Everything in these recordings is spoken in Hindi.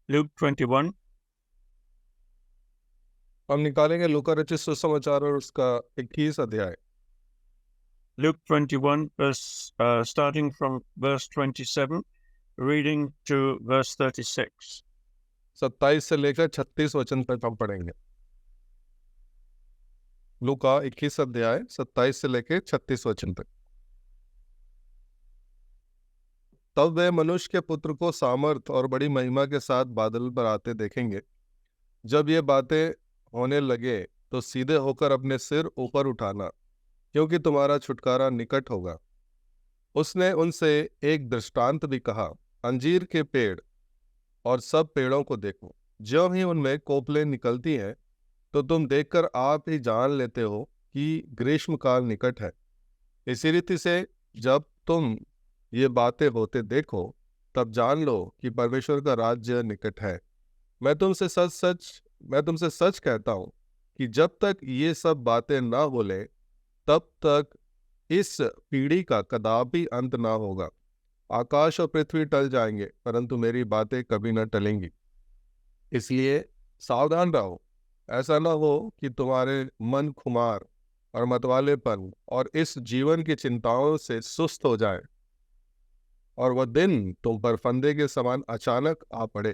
Luke 21, हम निकालेंगे लूका रचित सुसमाचार और उसका 21 अध्याय। Luke 21, starting from verse 27, reading to verse 36. 27 से लेकर 36 वचन तक हम पढ़ेंगे। लूका 21 अध्याय 27 से लेकर 36 वचन तक। तब वे मनुष्य के पुत्र को सामर्थ और बड़ी महिमा के साथ बादल पर आते देखेंगे। जब ये बातें होने लगे तो सीधे होकर अपने सिर ऊपर उठाना, क्योंकि तुम्हारा छुटकारा निकट होगा। उसने उनसे एक दृष्टांत भी कहा, अंजीर के पेड़ और सब पेड़ों को देखो। ज्यों ही उनमें कोपलें निकलती हैं तो तुम देखकर आप ही जान लेते हो कि ग्रीष्मकाल निकट है। इसी रीति से जब तुम ये बातें होते देखो तब जान लो कि परमेश्वर का राज्य निकट है। मैं तुमसे सच कहता हूं कि जब तक ये सब बातें ना बोले तब तक इस पीढ़ी का कदापि अंत ना होगा। आकाश और पृथ्वी टल जाएंगे परंतु मेरी बातें कभी न टलेंगी। इसलिए सावधान रहो, ऐसा न हो कि तुम्हारे मन खुमार और मतवालेपन और इस जीवन की चिंताओं से सुस्त हो जाए और वह दिन तुम पर फंदे के समान अचानक आ पड़े,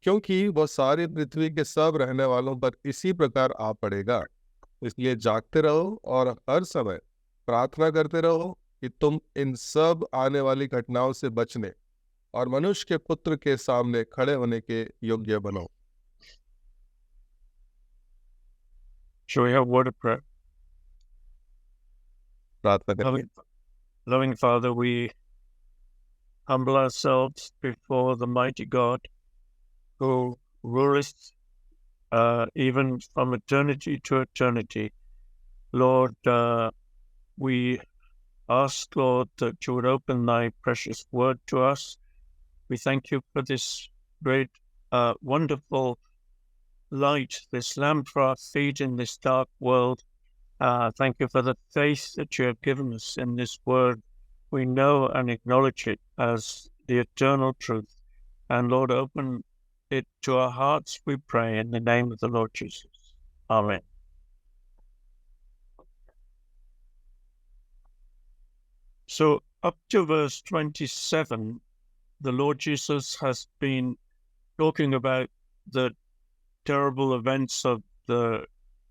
क्योंकि वह सारी पृथ्वी के सब रहने वालों पर इसी प्रकार आ पड़ेगा। इसलिए जागते रहो और हर समय प्रार्थना करते रहो कि तुम इन सब आने वाली घटनाओं से बचने और मनुष्य के पुत्र के सामने खड़े होने के योग्य बनो। Shall we have a word of prayer? प्रार्थना करें। Loving Father, we humble ourselves before the mighty God who ruleth even from eternity to eternity. Lord, we ask, Lord, that you would open thy precious word to us. We thank you for this great, wonderful light, this lamp for our feet in this dark world. Thank you for the faith that you have given us in this word. We know and acknowledge it as the eternal truth. And Lord, open it to our hearts, we pray, in the name of the Lord Jesus. Amen. So up to verse 27, the Lord Jesus has been talking about the terrible events of the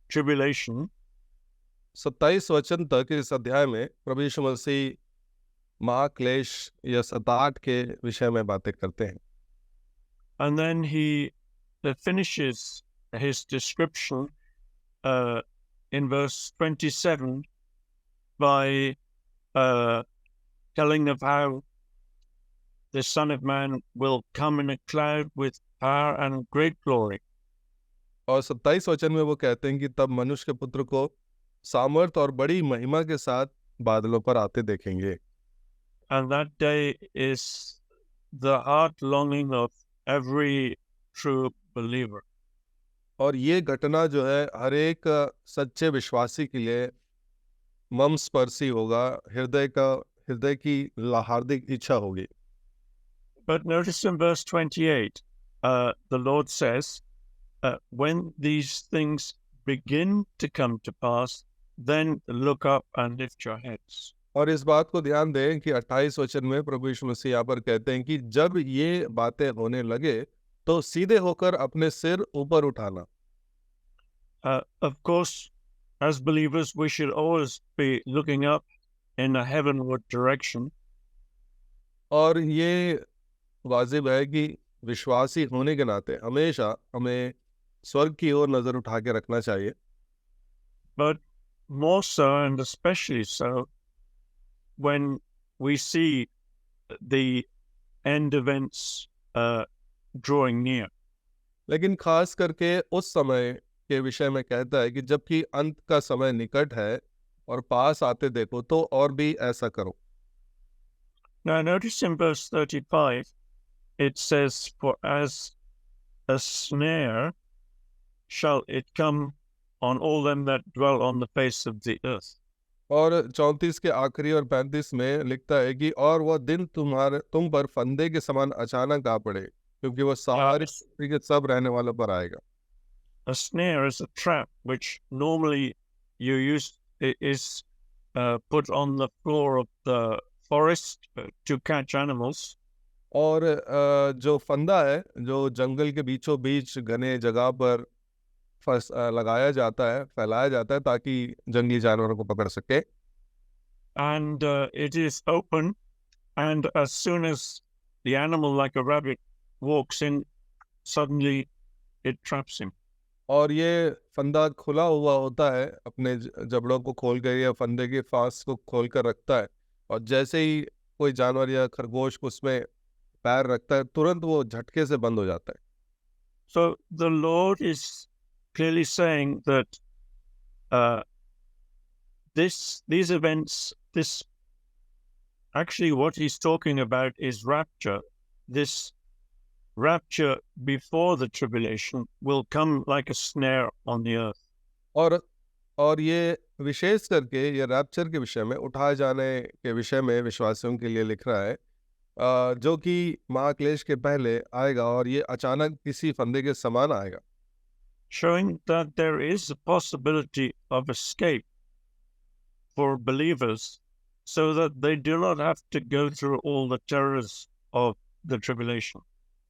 tribulation. 27 वचन तक इस अध्याय में प्रभु यीशु मसीह महाक्लेश या सताहट के विषय में बातें करते हैं। And then he finishes his description in verse 27 by telling of how the Son of Man will come in a cloud with power and great glory. और 27 वचन में वो कहते हैं कि तब मनुष्य के पुत्र को सामर्थ और बड़ी महिमा के साथ बादलों पर आते देखेंगे। And that day is the heart longing of every true believer. और ये घटना जो है हर एक सच्चे विश्वासी के लिए मर्मस्पर्शी होगा, हृदय की हार्दिक इच्छा होगी। But notice in verse 28, the Lord says, when these things begin to come to pass, then look up and lift your heads. और इस बात को ध्यान दें कि 28 वचन में प्रभु यीशु मसीह यहाँ पर कहते हैं कि जब ये बातें होने लगे तो सीधे होकर अपने सिर ऊपर उठाना। Of course, as believers, we should always be looking up in a heavenward direction. और ये वाजिब है कि विश्वासी होने के नाते हमेशा हमें स्वर्ग की ओर नजर उठा के रखना चाहिए। But more so, and especially so, when we see the end events drawing near. लेकिन खास करके उस समय के विषय में कहता है कि जबकि अंत का समय निकट है और पास आते देखो तो और भी ऐसा करो। Now notice in verse 35, it says, for as a snare shall it come on all them that dwell on the face of the earth. और 34 के आखिरी और 35 में लिखता है कि और वह दिन तुम पर फंदे के समान अचानक आ पड़े, क्योंकि वो सारी पृथ्वी के सब रहने वालों पर आएगा। A snare is a trap which normally you use is put on the floor of the forest to catch animals. और जो फंदा है जो जंगल के बीचों बीच घने जगह पर लगाया जाता है, फैलाया जाता है ताकि जंगली जानवरों को पकड़ सके। And it is open, and as soon as the animal, like a rabbit, walks in, suddenly it traps him. और ये फंदा खुला हुआ होता है, अपने जबड़ों को खोल कर या फंदे के फांस को खोल कर रखता है, और जैसे ही कोई जानवर या खरगोश उसमें पैर रखता है तुरंत वो झटके से बंद हो जाता है। So the Lord is clearly saying that these events, actually what he's talking about is rapture. This rapture before the tribulation will come like a snare on the earth. और ये विशेष करके ये रैप्चर के विषय में, उठाए जाने के विषय में विश्वासियों के लिए लिख रहा है, जो कि महाक्लेश के पहले आएगा और ये अचानक किसी फंदे के समान आएगा, showing that there is a possibility of escape for believers so that they do not have to go through all the terrors of the tribulation.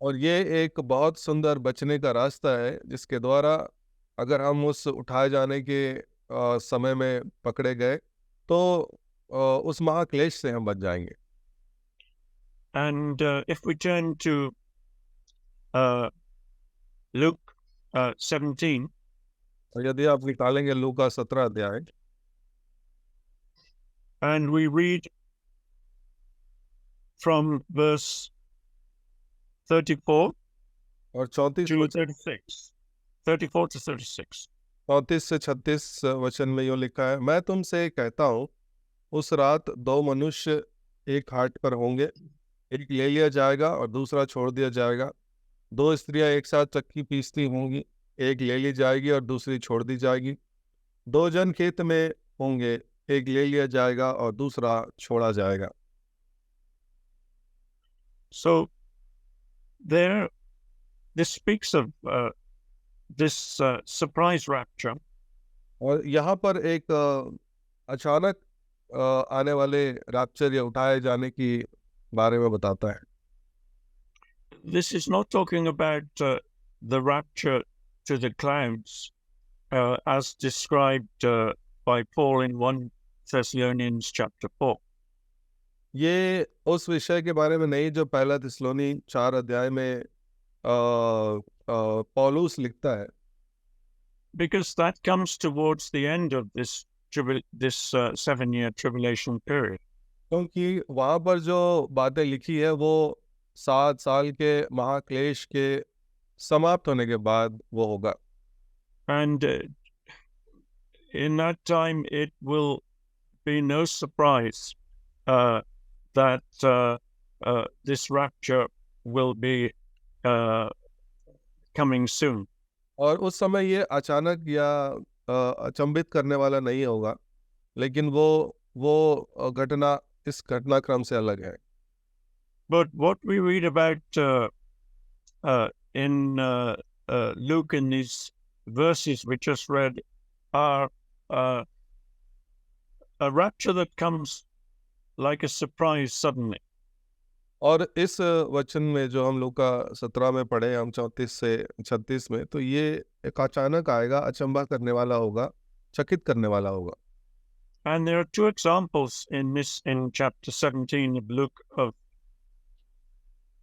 और ये एक बहुत सुंदर बचने का रास्ता है जिसके द्वारा अगर हम उस उठाए जाने के समय में पकड़े गए तो उस महाक्लेश से हम बच जाएंगे। And if we turn to Luke 17, और यदि आप निकालेंगे लूका 17 अध्याय, and we read from verse 34 और 34 to 36, 34 to 36. 34 से 36 वचन में यूं लिखा है, मैं तुमसे कहता हूँ उस रात दो मनुष्य एक हाट पर होंगे, एक ले लिया जाएगा और दूसरा छोड़ दिया जाएगा। दो स्त्रियां एक साथ चक्की पीसती होंगी, एक ले ली जाएगी और दूसरी छोड़ दी जाएगी। दो जन खेत में होंगे, एक ले लिया जाएगा और दूसरा छोड़ा जाएगा। So there, this speaks of this surprise rapture. और यहाँ पर एक अचानक आने वाले रैप्चर या उठाए जाने की बारे में बताता है। This is not talking about the rapture to the clouds as described by Paul in 1 Thessalonians chapter 4. ये उस विषय के बारे में नहीं जो पहला थिस्सलुनी 4 अध्याय में पौलुस लिखता है, because that comes towards the end of this 7-year tribulation period. क्योंकि वहाँ पर जो बातें लिखी है वो 7 साल के महाक्लेश के समाप्त होने के बाद वो होगा। And in that time it will be no surprise that this rapture will be coming soon. और उस समय ये अचानक या अचंभित करने वाला नहीं होगा, लेकिन वो घटना इस घटनाक्रम से अलग है। But what we read about in Luke in these verses we just read are a rapture that comes like a surprise suddenly. और इस वचन में जो हम लूका 17 में पढ़े, हम 34 से 36 में, तो ये एक अचानक आएगा, अचंभा करने वाला होगा, चकित करने वाला होगा। And there are two examples in chapter 17 of Luke of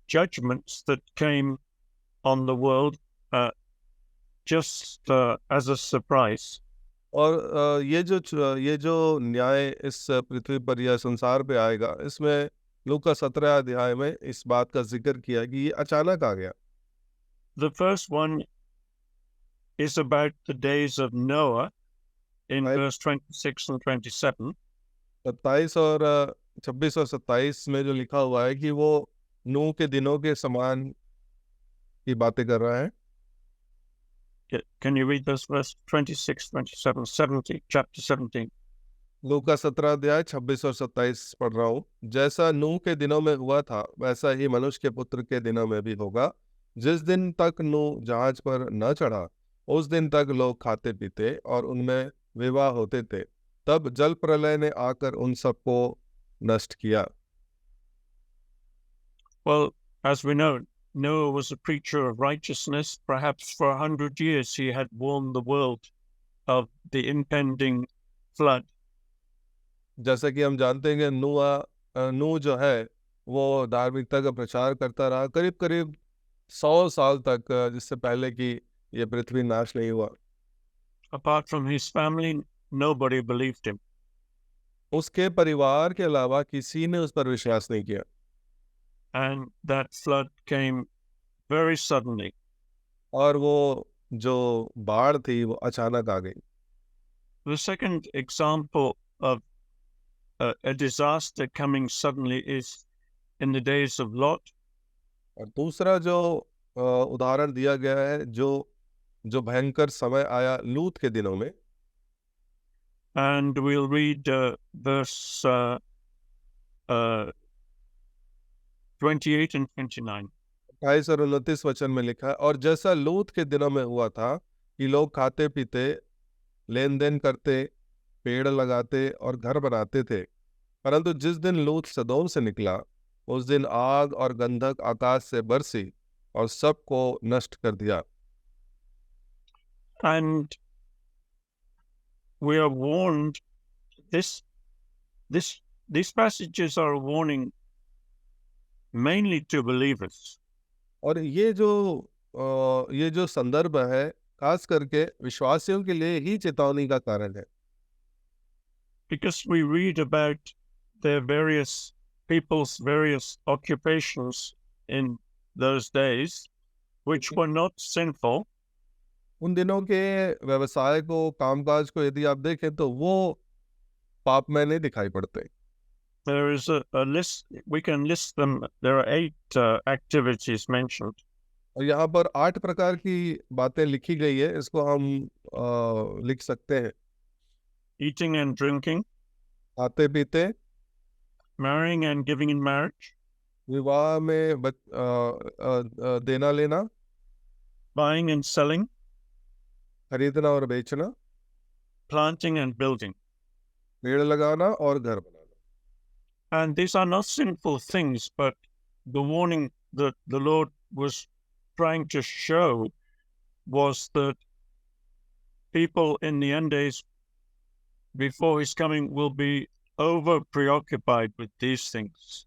judgments that came on the world just as a surprise. और ये जो न्याय इस पृथ्वी पर या संसार पे आएगा, इसमें लूका 17 अध्याय में इस बात का जिक्र किया कि ये अचानक आ गया। The first one is about the days of Noah in verse 26 and 27. 27 और 26 और 27 में जो लिखा हुआ है कि वो नूह के दिनों के समान की बातें कर रहा है। Can you read this verse 26, 27, 70, chapter 17? लूका 17 अध्याय 26 और 27 पढ़ रहा हूँ। जैसा नूह के दिनों में हुआ था वैसा ही मनुष्य के पुत्र के दिनों में भी होगा। जिस दिन तक नूह जहाज पर न चढ़ा उस दिन तक लोग खाते पीते और उनमें विवाह होते थे। तब जल प्रलय ने आकर उन सबको नष्ट किया। Well, as we know, Noah was a preacher of righteousness. Perhaps for 100 years he had warned the world of the impending flood. जैसा कि हम जानते हैं कि नूह जो है वो धार्मिकता का प्रचार करता रहा करीब करीब 100 साल तक, जिससे पहले कि ये पृथ्वी नाश नहीं हुआ। Apart from his family, nobody believed him. उसके परिवार के अलावा किसी ने उस पर विश्वास नहीं किया। And that flood came very suddenly. और वो जो बाढ़ थी वो अचानक आ गई। The second example of a disaster coming suddenly is in the days of Lot. और दूसरा जो उदाहरण दिया गया है, जो भयंकर समय आया लूत के दिनों में। And we'll read verse 28 and 29. 28 और 29 वचन में लिखा है, और जैसा लूत के दिनों में हुआ था कि लोग खाते पीते, लेन देन करते, पेड़ लगाते और घर बनाते थे, परंतु जिस दिन लूत सदोम से निकला उस दिन आग और गंधक आकाश से बरसी और सबको नष्ट कर दिया। And we are warned, these passages are a warning mainly to believers. और ये जो संदर्भ है खास करके विश्वासियों के लिए ही चेतावनी का कारण है। Because we read about their various people's various occupations in those days, which were not sinful. उन दिनों के व्यवसाय को, कामकाज को यदि आप देखें तो वो पाप में नहीं दिखाई पड़ते। There is a list, we can list them. There are 8 activities mentioned. और यहाँ पर 8 प्रकार की बातें लिखी गई है, इसको हम लिख सकते हैं। Eating and drinking, खाते पीते, marrying and giving in marriage, विवाह में देना लेना, buying and selling, खरीदना और बेचना, planting and building. पेड़ लगाना और घर बनाना। And these are not sinful things, but the warning that the Lord was trying to show was that people in the end days before his coming will be over preoccupied with these things.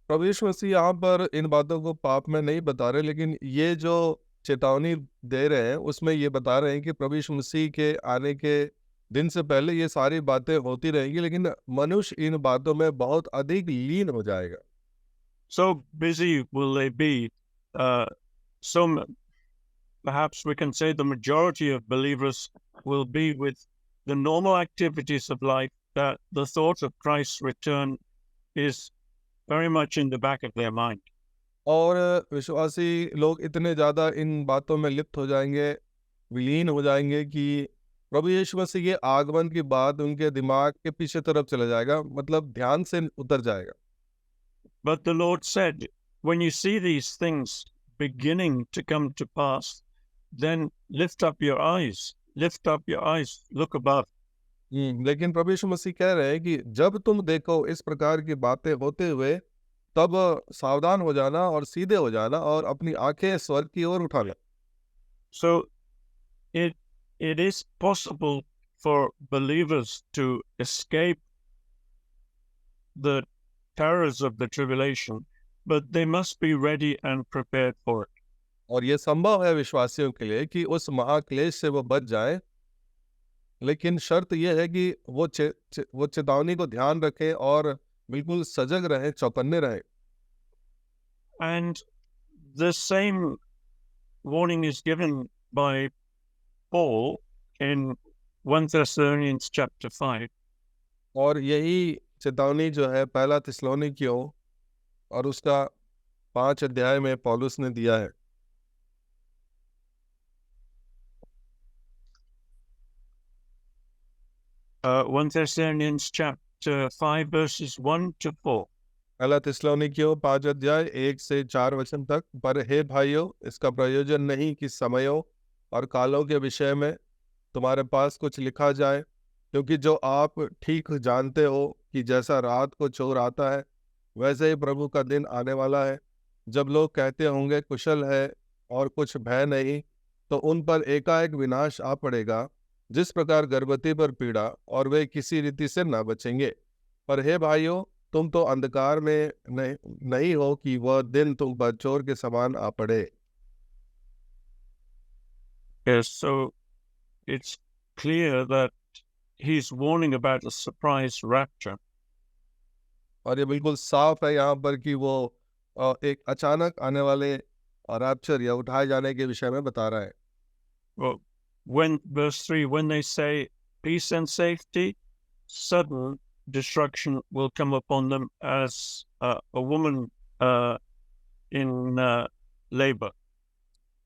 प्रभु यीशु मसीह यहाँ पर इन बातों को पाप में नहीं बता रहे, लेकिन ये जो चेतावनी दे रहे हैं उसमें ये बता रहे हैं कि प्रभु यीशु मसीह के आने के दिन से पहले ये सारी बातें होती रहेंगी, लेकिन मनुष्य इन बातों में बहुत अधिक लीन हो जाएगा। So busy will they be. Perhaps we can say the majority of believers will be with the normal activities of life, that the thought of Christ's return is very much in the back of their mind. और विश्वासी लोग इतने ज़्यादा इन बातों में लिप्त हो जाएंगे, विलीन हो जाएंगे कि प्रभु यीशु मसीह के आगमन की बात उनके दिमाग के पीछे तरफ चला जाएगा, मतलब ध्यान से उतर जाएगा। But the Lord said, when you see these things beginning to come to pass, then lift up your eyes, look above. लेकिन प्रभु यीशु मसीह कह रहे हैं कि जब तुम देखो इस प्रकार की बातें होते हुए, तब सावधान हो जाना और सीधे हो जाना और अपनी आंखें स्वर्ग की ओर उठाना। So it is possible for believers to escape the terrors of the tribulation, but they must be ready and prepared for it. और ये संभव है विश्वासियों के लिए कि उस महाक्लेश से वो बच जाएं, लेकिन शर्त यह है कि वो चेतावनी को ध्यान रखें और बिल्कुल सजग रहें, चौकन्ने रहें। And the same warning is given by Paul in 1 Thessalonians chapter 5. और यही चेतावनी जो है पहला थिस्सलुनीकियों और उसका 5 अध्याय में पौलुस ने दिया है। 1 Thessalonians chapter 5 verses 1 to 4. पहला थिस्सलुनीकियों 5 अध्याय 1 से 4 वचन तक। पर हे भाइयों, इसका प्रयोजन नहीं कि समयों और कालों के विषय में तुम्हारे पास कुछ लिखा जाए, क्योंकि जो आप ठीक जानते हो कि जैसा रात को चोर आता है, वैसे ही प्रभु का दिन आने वाला है। जब लोग कहते होंगे कुशल है और कुछ भय नहीं, तो उन पर एकाएक विनाश आ पड़ेगा, जिस प्रकार गर्भवती पर पीड़ा, और वे किसी रीति से न बचेंगे। पर हे भाइयों, तुम तो अंधकार में नहीं हो कि वह दिन तुम पर चोर के समान आ पड़े। Yes, so it's clear that he's warning about a surprise rapture. और ये बिल्कुल साफ है यहाँ पर कि वो एक अचानक आने वाले रैप्चर या उठाए जाने के विषय में बता रहा है। Well, verse 3, when they say peace and safety, sudden destruction will come upon them as a woman in labor.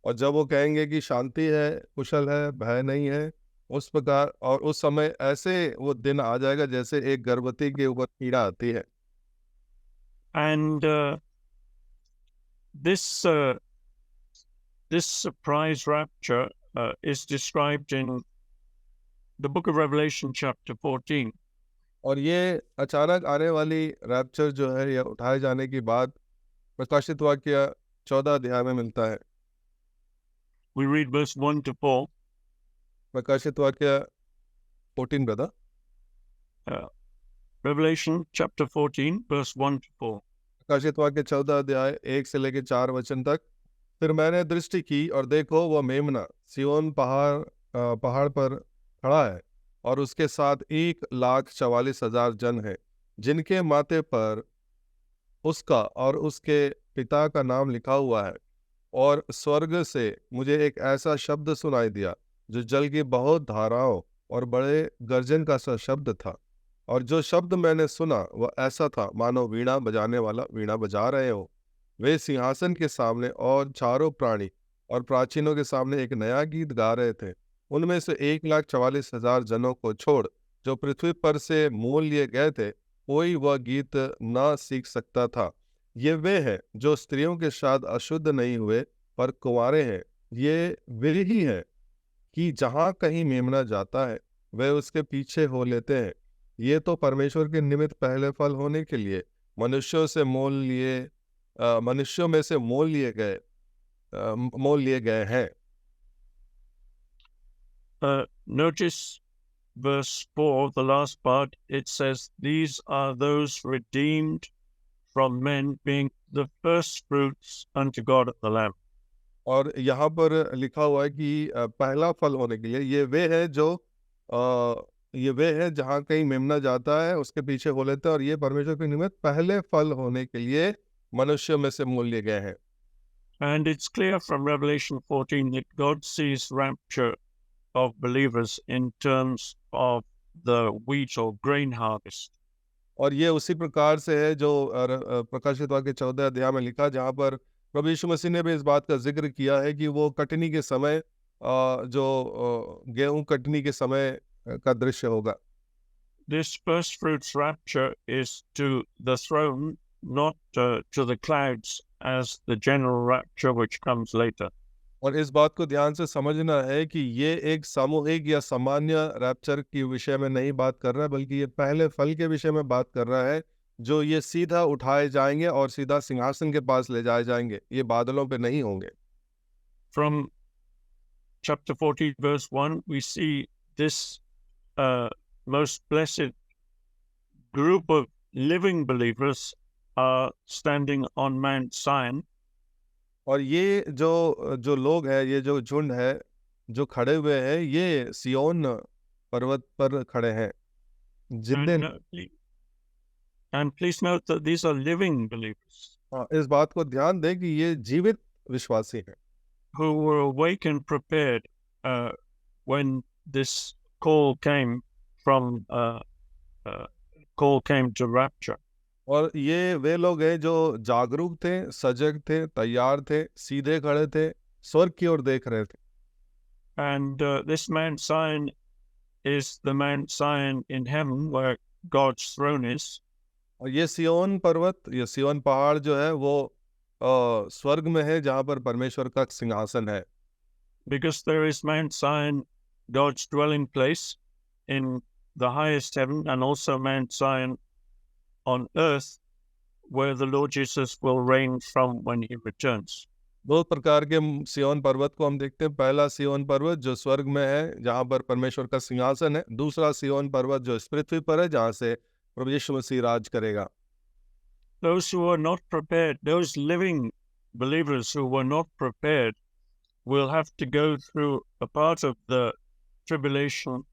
और जब वो कहेंगे कि शांति है, कुशल है, भय नहीं है, उस प्रकार, और उस समय ऐसे वो दिन आ जाएगा जैसे एक गर्भवती के ऊपर पीड़ा आती है। And this surprise rapture is described in the book of Revelation chapter 14. और ये अचानक आने वाली रैप्चर जो है, या उठाए जाने की बात प्रकाशित वाक्य 14 अध्याय में मिलता है। We read verse 1 to 4. प्रकाशित वाक्य 14 brother. Revelation chapter 14 verse 1 to 4. प्रकाशित वाक्य 14 अध्याय 1 से लेकर 4 वचन तक। फिर मैंने दृष्टि की और देखो, वह मेमना सिय्योन पहाड़ पर खड़ा है, और उसके साथ 1,44,000 जन है, जिनके माथे पर उसका और उसके पिता का नाम लिखा हुआ है। और स्वर्ग से मुझे एक ऐसा शब्द सुनाई दिया, जो जल की बहुत धाराओं और बड़े गर्जन का सा शब्द था। और जो शब्द मैंने सुना वह ऐसा था, मानो वीणा बजाने वाला वीणा बजा रहे हो। वे सिंहासन के सामने और चारों प्राणी और प्राचीनों के सामने एक नया गीत गा रहे थे। उनमें से 1,44,000 जनों को छोड़, जो पृथ्वी पर से मोल लिए गए थे, कोई वह गीत न सीख सकता था। ये वे हैं जो स्त्रियों के साथ अशुद्ध नहीं हुए, पर कुंवारे हैं। ये वे ही हैं कि जहाँ कहीं मेमना जाता है, वे उसके पीछे हो लेते हैं। ये तो परमेश्वर के निमित्त पहले फल होने के लिए मनुष्यों में से मोल लिए गए हैं। Notice verse 4, the last part, it says, these are those redeemed from men, being the first fruits unto God of the Lamb. और यहाँ पर लिखा हुआ है कि पहला फल होने के लिए ये वे हैं जहाँ कहीं मेमना जाता है, उसके पीछे हो लेते हैं, और ये परमेश्वर के निमित्त पहले फल होने के लिए मनुष्यों में से मोल लिए गए हैं। And it's clear from Revelation 14 that God sees rapture of believers in terms of the wheat or grain harvest. और ये उसी प्रकार से है जो प्रकाशित वाक्य 14 अध्याय में लिखा, जहाँ पर प्रभु यीशु मसीह ने भी इस बात का जिक्र किया है कि वो कटनी के समय जो गेहूं कटनी के समय का दृश्य होगा। This first fruits rapture is to the throne, not to the clouds as the general rapture which comes later. और इस बात को ध्यान से समझना है कि ये एक सामूहिक या सामान्य रैप्चर के विषय में नहीं बात कर रहा है, बल्कि ये पहले फल के विषय में बात कर रहा है, जो ये सीधा उठाए जाएंगे और सीधा सिंहासन के पास ले जाए जाएंगे। ये बादलों पे नहीं होंगे। From chapter 14 verse 1 we see this most blessed group of living believers are standing on Mount Zion. और ये जो लोग हैं, ये जो झुंड है जो खड़े हुए हैं, ये सियोन पर्वत पर खड़े हैं। And please note that these are living believers. इस बात को ध्यान दें कि ये जीवित विश्वासी हैं, who were awake and prepared when this call came to rapture. और ये वे लोग हैं जो जागरूक थे, सजग थे, तैयार थे, सीधे खड़े थे, स्वर्ग की ओर देख रहे थे। And this Mount Zion is the Mount Zion in heaven where God's throne is. और ये सिय्योन पर्वत, ये सिय्योन पहाड़ जो है वो स्वर्ग में है जहाँ पर परमेश्वर का सिंहासन है। because there is Mount Zion, God's dwelling place in the highest heaven, and also Mount Zion on earth, where the Lord Jesus will reign from when he returns. दो प्रकार के सिय्योन पर्वत को हम देखते हैं। पहला सिय्योन पर्वत जो स्वर्ग में है जहाँ पर परमेश्वर का सिंहासन है। दूसरा सिय्योन पर्वत जो इस पृथ्वी पर है जहाँ से प्रभु यीशु मसीह राज करेगा। Those who are not prepared, those living believers who were not prepared, will have to go through a part of the tribulation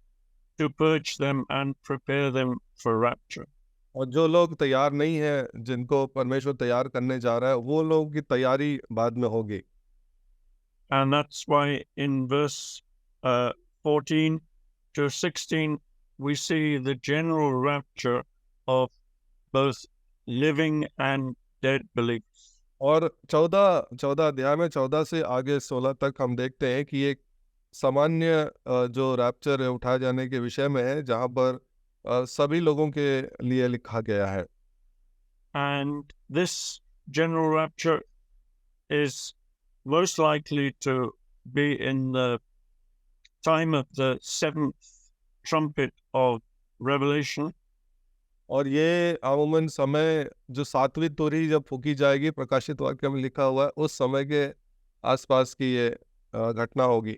to purge them and prepare them for rapture. और जो लोग तैयार नहीं है, जिनको परमेश्वर तैयार करने जा रहा है, वो लोगों की तैयारी बाद में होगी। And that's why in verse 14 to 16, we see the general rapture of both living and dead believers. और 14 अध्याय में 14 से आगे 16 तक हम देखते हैं कि एक सामान्य जो रैप्चर है उठाए जाने के विषय में है, जहाँ पर सभी लोगों के लिए लिखा गया है। And this general rapture is most likely to be in the time of the seventh trumpet of Revelation. और ये अमूमन समय जो सातवीं तुरही जब फूकी जाएगी, प्रकाशित वाक्य में लिखा हुआ है, उस समय के आसपास की ये घटना होगी।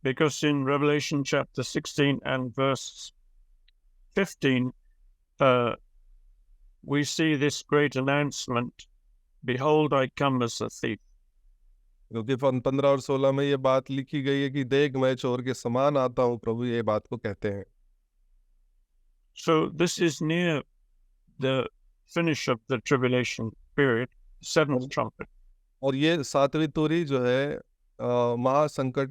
Because in Revelation chapter 16 and verse 15, we see this great announcement, "Behold, I come as a thief." क्योंकि 15 और 16 में ये बात लिखी गई है कि देख मैं चोर के समान आता हूँ, प्रभु ये बात को कहते हैं। So this is near the finish of the tribulation period, seventh trumpet. और ये सातवीं तुरही जो है महासंकट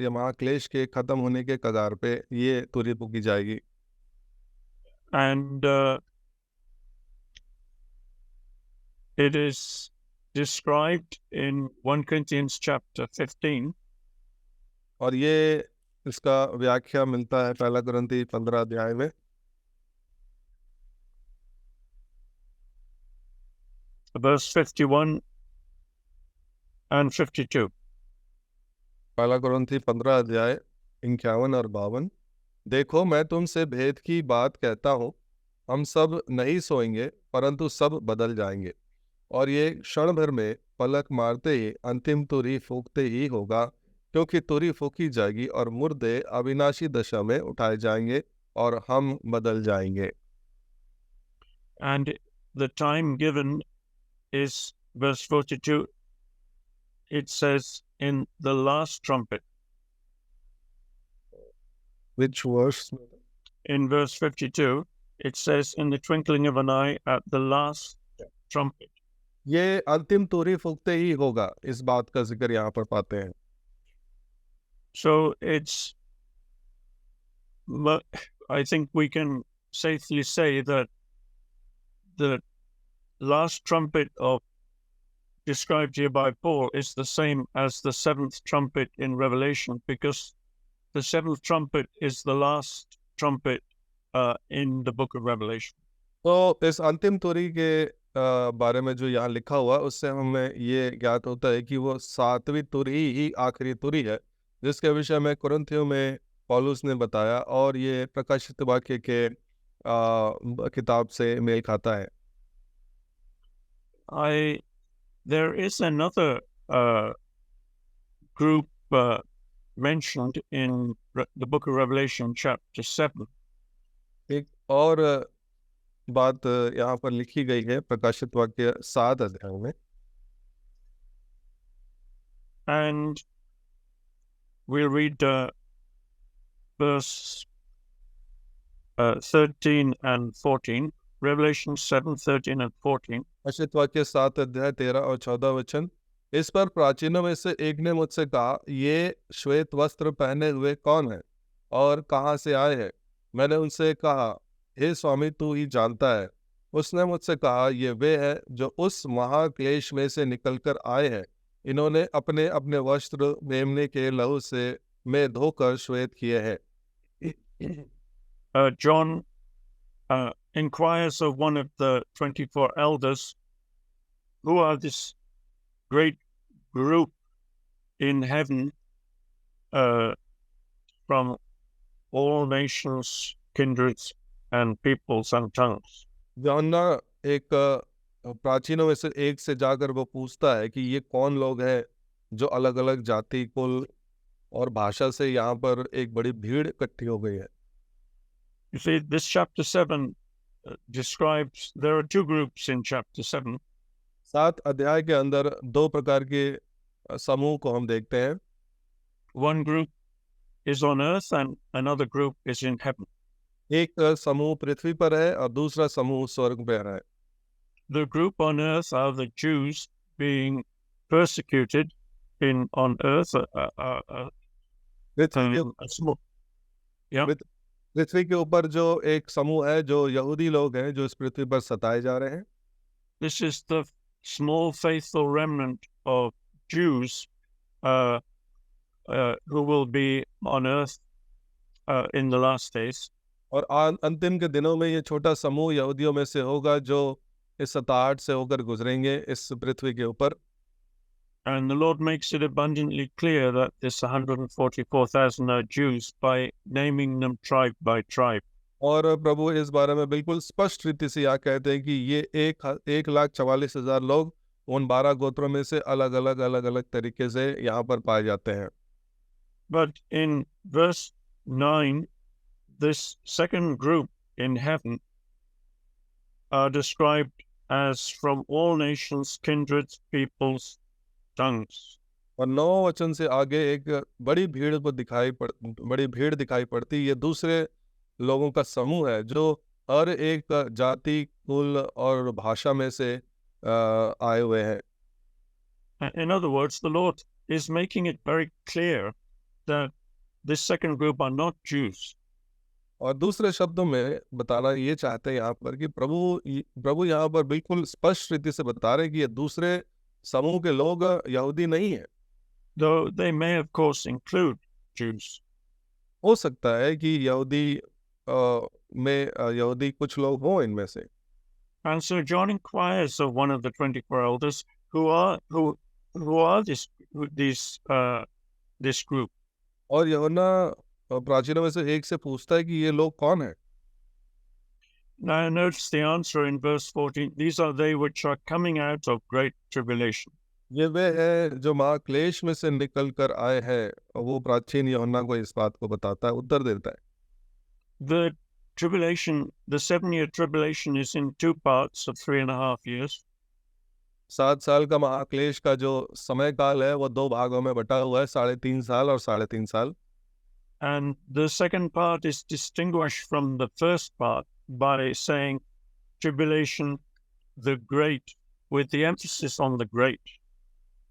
या महाक्लेश के खत्म होने के कगार पे ये तुरही फूकी जाएगी। And it is described in 1 Corinthians chapter 15. और ये इसका व्याख्या मिलता है पहला कुरिन्थी 15 अध्याय में। Verse 51 and 52. पहला कुरिन्थी 15 अध्याय 51 और 52। देखो मैं तुमसे भेद की बात कहता हूँ, हम सब नहीं सोएंगे परंतु सब बदल जाएंगे, और ये क्षण भर में पलक मारते ही अंतिम तुरही फूकते ही होगा, क्योंकि तुरही फूकी जाएगी और मुर्दे अविनाशी दशा में उठाए जाएंगे और हम बदल जाएंगे। And the time given is verse 42. It says in the last trumpet. Which verse? In verse 52, it says in the twinkling of an eye at the last trumpet. ये अंतिम तुरही फूकते ही होगा, इस बात का जिक्र यहाँ पर पाते हैं। So it's, I think we can safely say that the last trumpet of described here by Paul is the same as the seventh trumpet in Revelation, because the seventh trumpet is the last trumpet in the book of Revelation. तो इस अंतिम तुरही के बारे में जो यहाँ लिखा हुआ उससे हमें ये ज्ञात होता है कि वो सातवीं तुरही ही आखिरी तुरही है, जिसके विषय में कुरिन्थियों में पौलुस ने बताया, और ये प्रकाशित वाक्य के किताब से मेल खाता है। There is another group mentioned in the book of Revelation chapter 7. एक और बात यहाँ पर लिखी गई है प्रकाशित वाक्य 7 अध्याय में। And we'll read verse 13 and 14. Revelation 7, 13 and 14. प्रकाशित वाक्य 7 अध्याय 13 और 14 वचन। इस पर प्राचीनों में से एक ने मुझसे कहा, ये श्वेत वस्त्र पहने हुए कौन है और कहाँ से आए हैं? मैंने उनसे कहा, हे स्वामी तू ही जानता है। उसने मुझसे कहा, ये वे हैं जो उस महाक्लेश में से निकलकर आए हैं। इन्होंने अपने अपने वस्त्र मेमने के लहू से धोकर श्वेत किए हैं। John inquires of one of the 24 elders, who are this great group in heaven from all nations, kindreds, and peoples and tongues. यूहन्ना एक प्राचीनों में से एक से जाकर वो पूछता है कि ये कौन लोग हैं जो अलग अलग जाति, कुल और भाषा से यहाँ पर एक बड़ी भीड़ इकट्ठी हो गई है। You see, this chapter 7 describes, there are two groups in chapter 7. 7 अध्याय के अंदर दो प्रकार के समूह को हम देखते हैं। One group is on earth and another group is in heaven. एक समूह पृथ्वी पर है और दूसरा समूह स्वर्ग में है। The group on earth are the Jews being persecuted on earth. पृथ्वी के ऊपर जो एक समूह है, जो यहूदी लोग हैं, जो इस पृथ्वी पर सताए जा रहे हैं। This is the small faithful remnant of Jews who will be on earth in the last days. और अंतिम के दिनों में ये छोटा समूह यहूदियों में से होगा जो इस सताहट से होकर गुजरेंगे इस पृथ्वी के ऊपर। And the Lord makes it abundantly clear that this 144,000 are Jews by naming them tribe by tribe. और प्रभु इस बारे में बिल्कुल स्पष्ट रीति से यहाँ कहते हैं कि ये 1,44,000 लोग उन 12 गोत्रों में से अलग अलग तरीके से यहाँ पर पाए जाते हैं। But in verse 9, this second group in heaven are described as from all nations, kindreds, peoples, tongues. और 9 वचन से आगे एक बड़ी भीड़ दिखाई पड़ती। ये दूसरे लोगों का समूह है जो हर एक जाति, कुल और भाषा में से आए हुए हैं। In other words, the Lord is making it very clear that this second group are not Jews. और दूसरे शब्दों में बताना ये चाहते हैं यहाँ पर कि प्रभु यहाँ पर बिल्कुल स्पष्ट रीति से बता रहे हैं कि ये दूसरे समूह के लोग यहूदी नहीं है। Though they may of course include Jews. हो सकता है कि यहूदी कुछ लोग हों इनमें से। And so John inquires of one of the 24 elders who are this group. और यूहन्ना प्राचीनों में से एक से पूछता है कि ये लोग कौन हैं। Now notice the answer in verse 14. These are they which are coming out of great tribulation. ये वे हैं जो महाक्लेश में से निकल कर आए हैं। और वो प्राचीन यूहन्ना को इस बात को बताता है, उत्तर देता है। The tribulation, the 7-year tribulation is in two parts of 3.5 years. 7 साल का महाक्लेश का जो समय काल है वो 2 भागों में बटा हुआ है, 3.5 साल और 3.5 साल। And the second part is distinguished from the first part by saying tribulation, the great, with the emphasis on the great.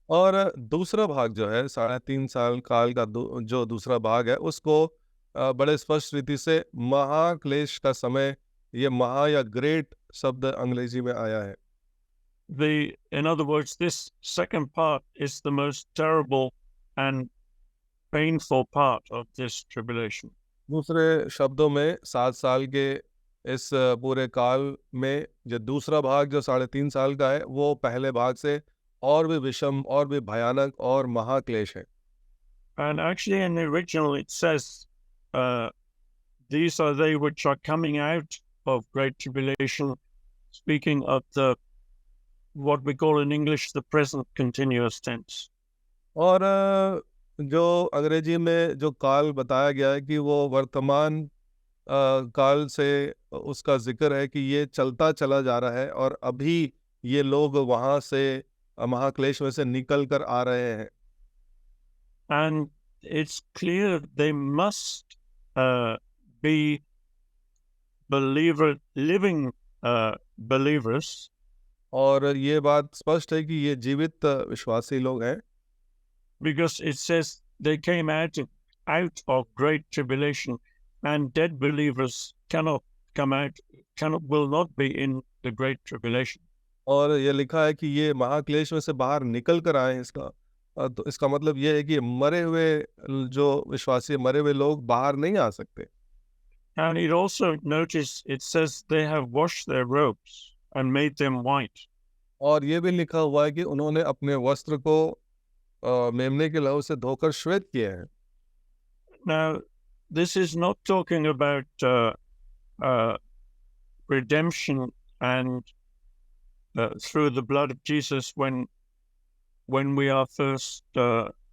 और दूसरा भाग जो है 3.5 साल काल का जो दूसरा भाग है उसको बड़े स्पष्ट रीति से महाक्लेश का समय, ये महा या ग्रेट शब्द अंग्रेजी में आया है। In other words, this second part is the most terrible and painful part of this tribulation. दूसरे शब्दों में 7 साल के इस पूरे काल में जो दूसरा भाग जो 3.5 साल का है वो पहले भाग से और भी विषम और भी भयानक और महाक्लेश है। And actually in the original it says these are they which are coming out of great tribulation, speaking of what we call in English the present continuous tense. और जो अंग्रेजी में जो काल बताया गया है कि वो वर्तमान काल से उसका जिक्र है कि ये चलता चला जा रहा है और अभी ये लोग वहां से महाक्लेश में से निकल कर आ रहे हैं। And it's clear they must be living believers. और ये बात स्पष्ट है कि ये जीवित विश्वासी लोग हैं। Because it says they came out of great tribulation, and dead believers will not be in the great tribulation. और ये लिखा है कि ये महाक्लेश में से बाहर निकल कर आए हैं। तो इसका मतलब ये है कि मरे हुए जो विश्वासी मरे हुए लोग बाहर नहीं आ सकते। And it also notice it says they have washed their robes and made them white. और ये भी लिखा हुआ है कि उन्होंने अपने वस्त्र को मेमने के लहू से धोकर श्वेत किए हैं। Now, this is not talking about uh, redemption and through the blood of Jesus when we are first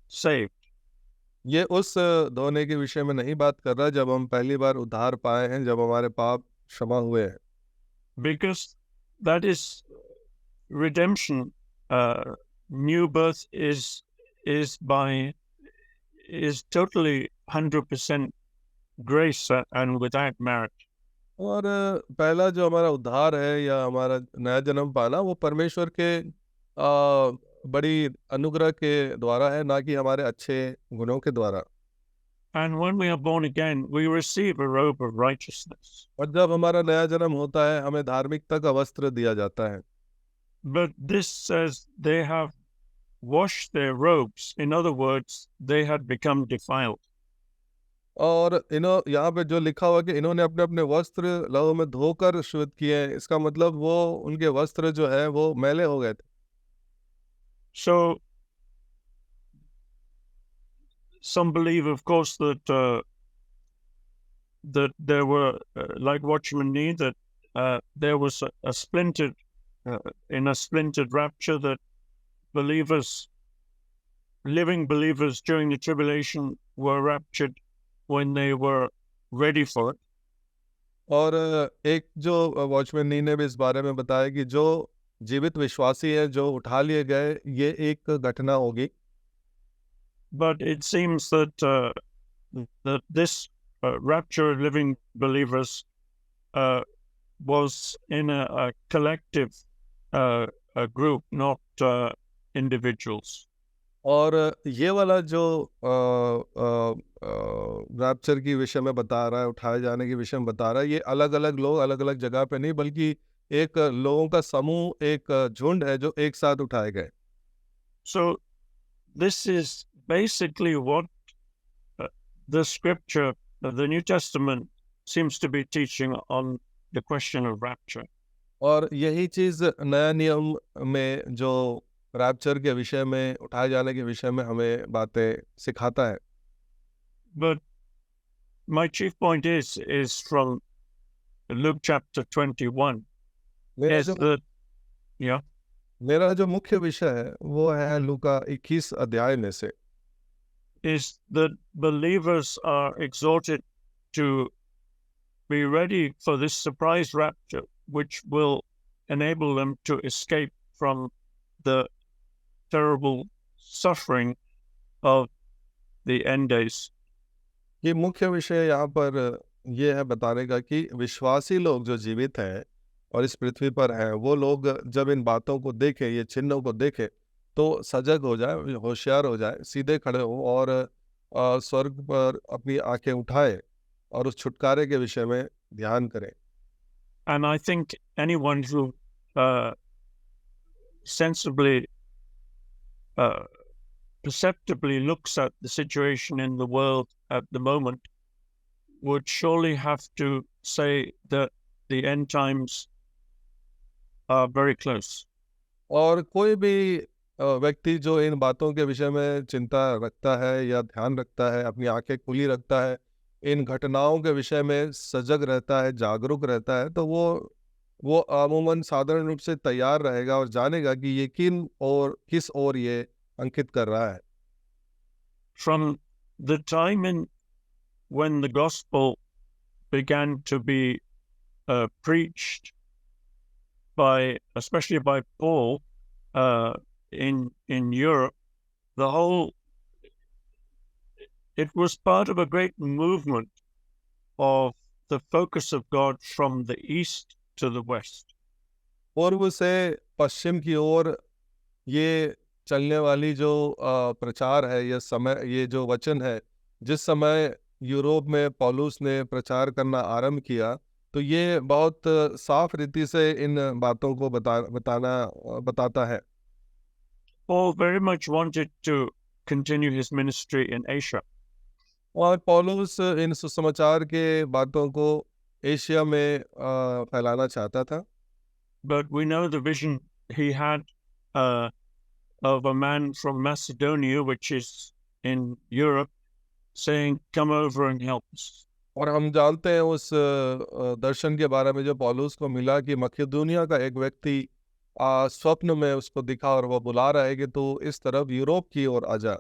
saved. ये उस धोने के विषय में नहीं बात कर रहा जब हम पहली बार उद्धार पाए हैं, जब हमारे पाप क्षमा हुए हैं, Because that is redemption. New birth is totally 100% grace and without merit. और पहला जो हमारा उद्धार है या हमारा नया जन्म पाना, वो परमेश्वर के बड़ी अनुग्रह के द्वारा है, ना कि हमारे अच्छे गुणों के द्वारा। And when we are born again, we receive a robe of righteousness. और जब हमारा नया जन्म होता है, हमें धार्मिकता का वस्त्र दिया जाता है। But this says they have washed their robes. In other words, they had become defiled. और यहाँ पे जो लिखा हुआ कि इन्होंने अपने अपने वस्त्र लहू में धोकर शुद्ध किए हैं, इसका मतलब वो उनके वस्त्र जो है वो मैले हो गए थे। So some believe, of course, that there were, like Watchman Nee, that there was a splintered rapture, that believers, living believers during the tribulation, were raptured when they were ready for it. और एक जो वॉचमैन नी ने भी इस बारे में बताया कि जो जीवित विश्वासी हैं जो उठा लिए गए, ये एक घटना होगी। But it seems that this rapture of living believers was in a collective a group, not individuals. और ये वाला जो रैप्चर की विषय में बता रहा है, उठाए जाने के विषय में बता रहा है, ये अलग अलग लोग अलग अलग जगह पे नहीं, बल्कि एक लोगों का समूह, एक झुंड है जो एक साथ उठाए गए। So this is basically what the scripture, the New Testament, seems to be teaching on the question of rapture. और यही चीज नया नियम में जो रैप्चर के विषय में, उठाए जाने के विषय में हमें बातें सिखाता है। But my chief point is from Luke chapter 21. मेरा Is जो that, yeah, मेरा जो मुख्य विषय है वो है लूका 21 अध्याय में से, is that believers are exhorted to be ready for this surprise rapture, which will enable them to escape from the terrible suffering of the end days. ये मुख्य विषय यहाँ पर ये है बताने का कि विश्वासी लोग जो जीवित हैं और इस पृथ्वी पर हैं, वो लोग जब इन बातों को देखें, ये चिन्हों को देखें, तो सजग हो जाए, होशियार हो जाए, सीधे खड़े हो और स्वर्ग पर अपनी आंखें उठाए और उस छुटकारे के विषय में ध्यान करें। And I think anyone who sensibly, perceptibly looks at the situation in the world at the moment would surely have to say that the end times are very close. और कोई भी व्यक्ति जो इन बातों के विषय में चिंता रखता है या ध्यान रखता है, अपनी आंखें खुली रखता है, इन घटनाओं के विषय में सजग रहता है, जागरूक रहता है, तो वो अमूमन साधारण रूप से तैयार रहेगा और जानेगा कि ये किस ओर ये अंकित कर रहा है। From the time when the gospel began to be preached especially by Paul in Europe, it was part of a great movement of the focus of God from the east to the west. पूर्व से पश्चिम की ओर ये चलने वाली जो प्रचार है, ये जो वचन है, जिस समय यूरोप में पौलुस ने प्रचार करना आरंभ किया, तो ये बहुत साफ रीति से इन बातों को बताता है। Paul very much wanted to continue his ministry in Asia. और पौलुस इन सुसमाचार के बातों को एशिया में फैलाना चाहता था। But we know the vision he had uh, of a man from Macedonia, which is in Europe, saying, "Come over and help us." और हम जानते हैं उस दर्शन के बारे में जो पौलुस को मिला कि मकेदोनिया का एक व्यक्ति स्वप्न में उसको दिखा और वो बुला रहा है कि तू इस तरफ यूरोप की ओर आ जा।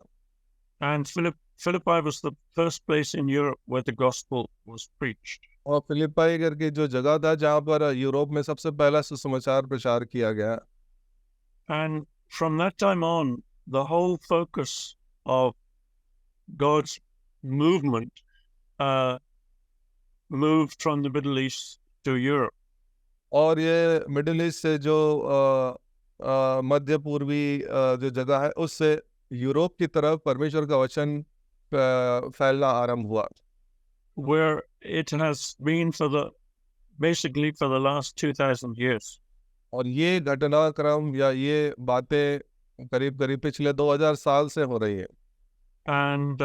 And Philippi was the first place in Europe where the gospel was preached. और फिलिप्पाई करके जो जगह था जहाँ पर यूरोप में सबसे पहला सुसमाचार प्रचार किया गया। And from that time on, the whole focus of God's movement uh, moved from the Middle East to Europe. और ये मिडिल ईस्ट से जो मध्य पूर्वी जो जगह है उससे यूरोप की तरफ परमेश्वर का वचन फैलना आरंभ हुआ, where it has been basically for the last 2,000 years. और ये घटनाक्रम या ये बातें करीब करीब पिछले 2000 साल से हो रही है। And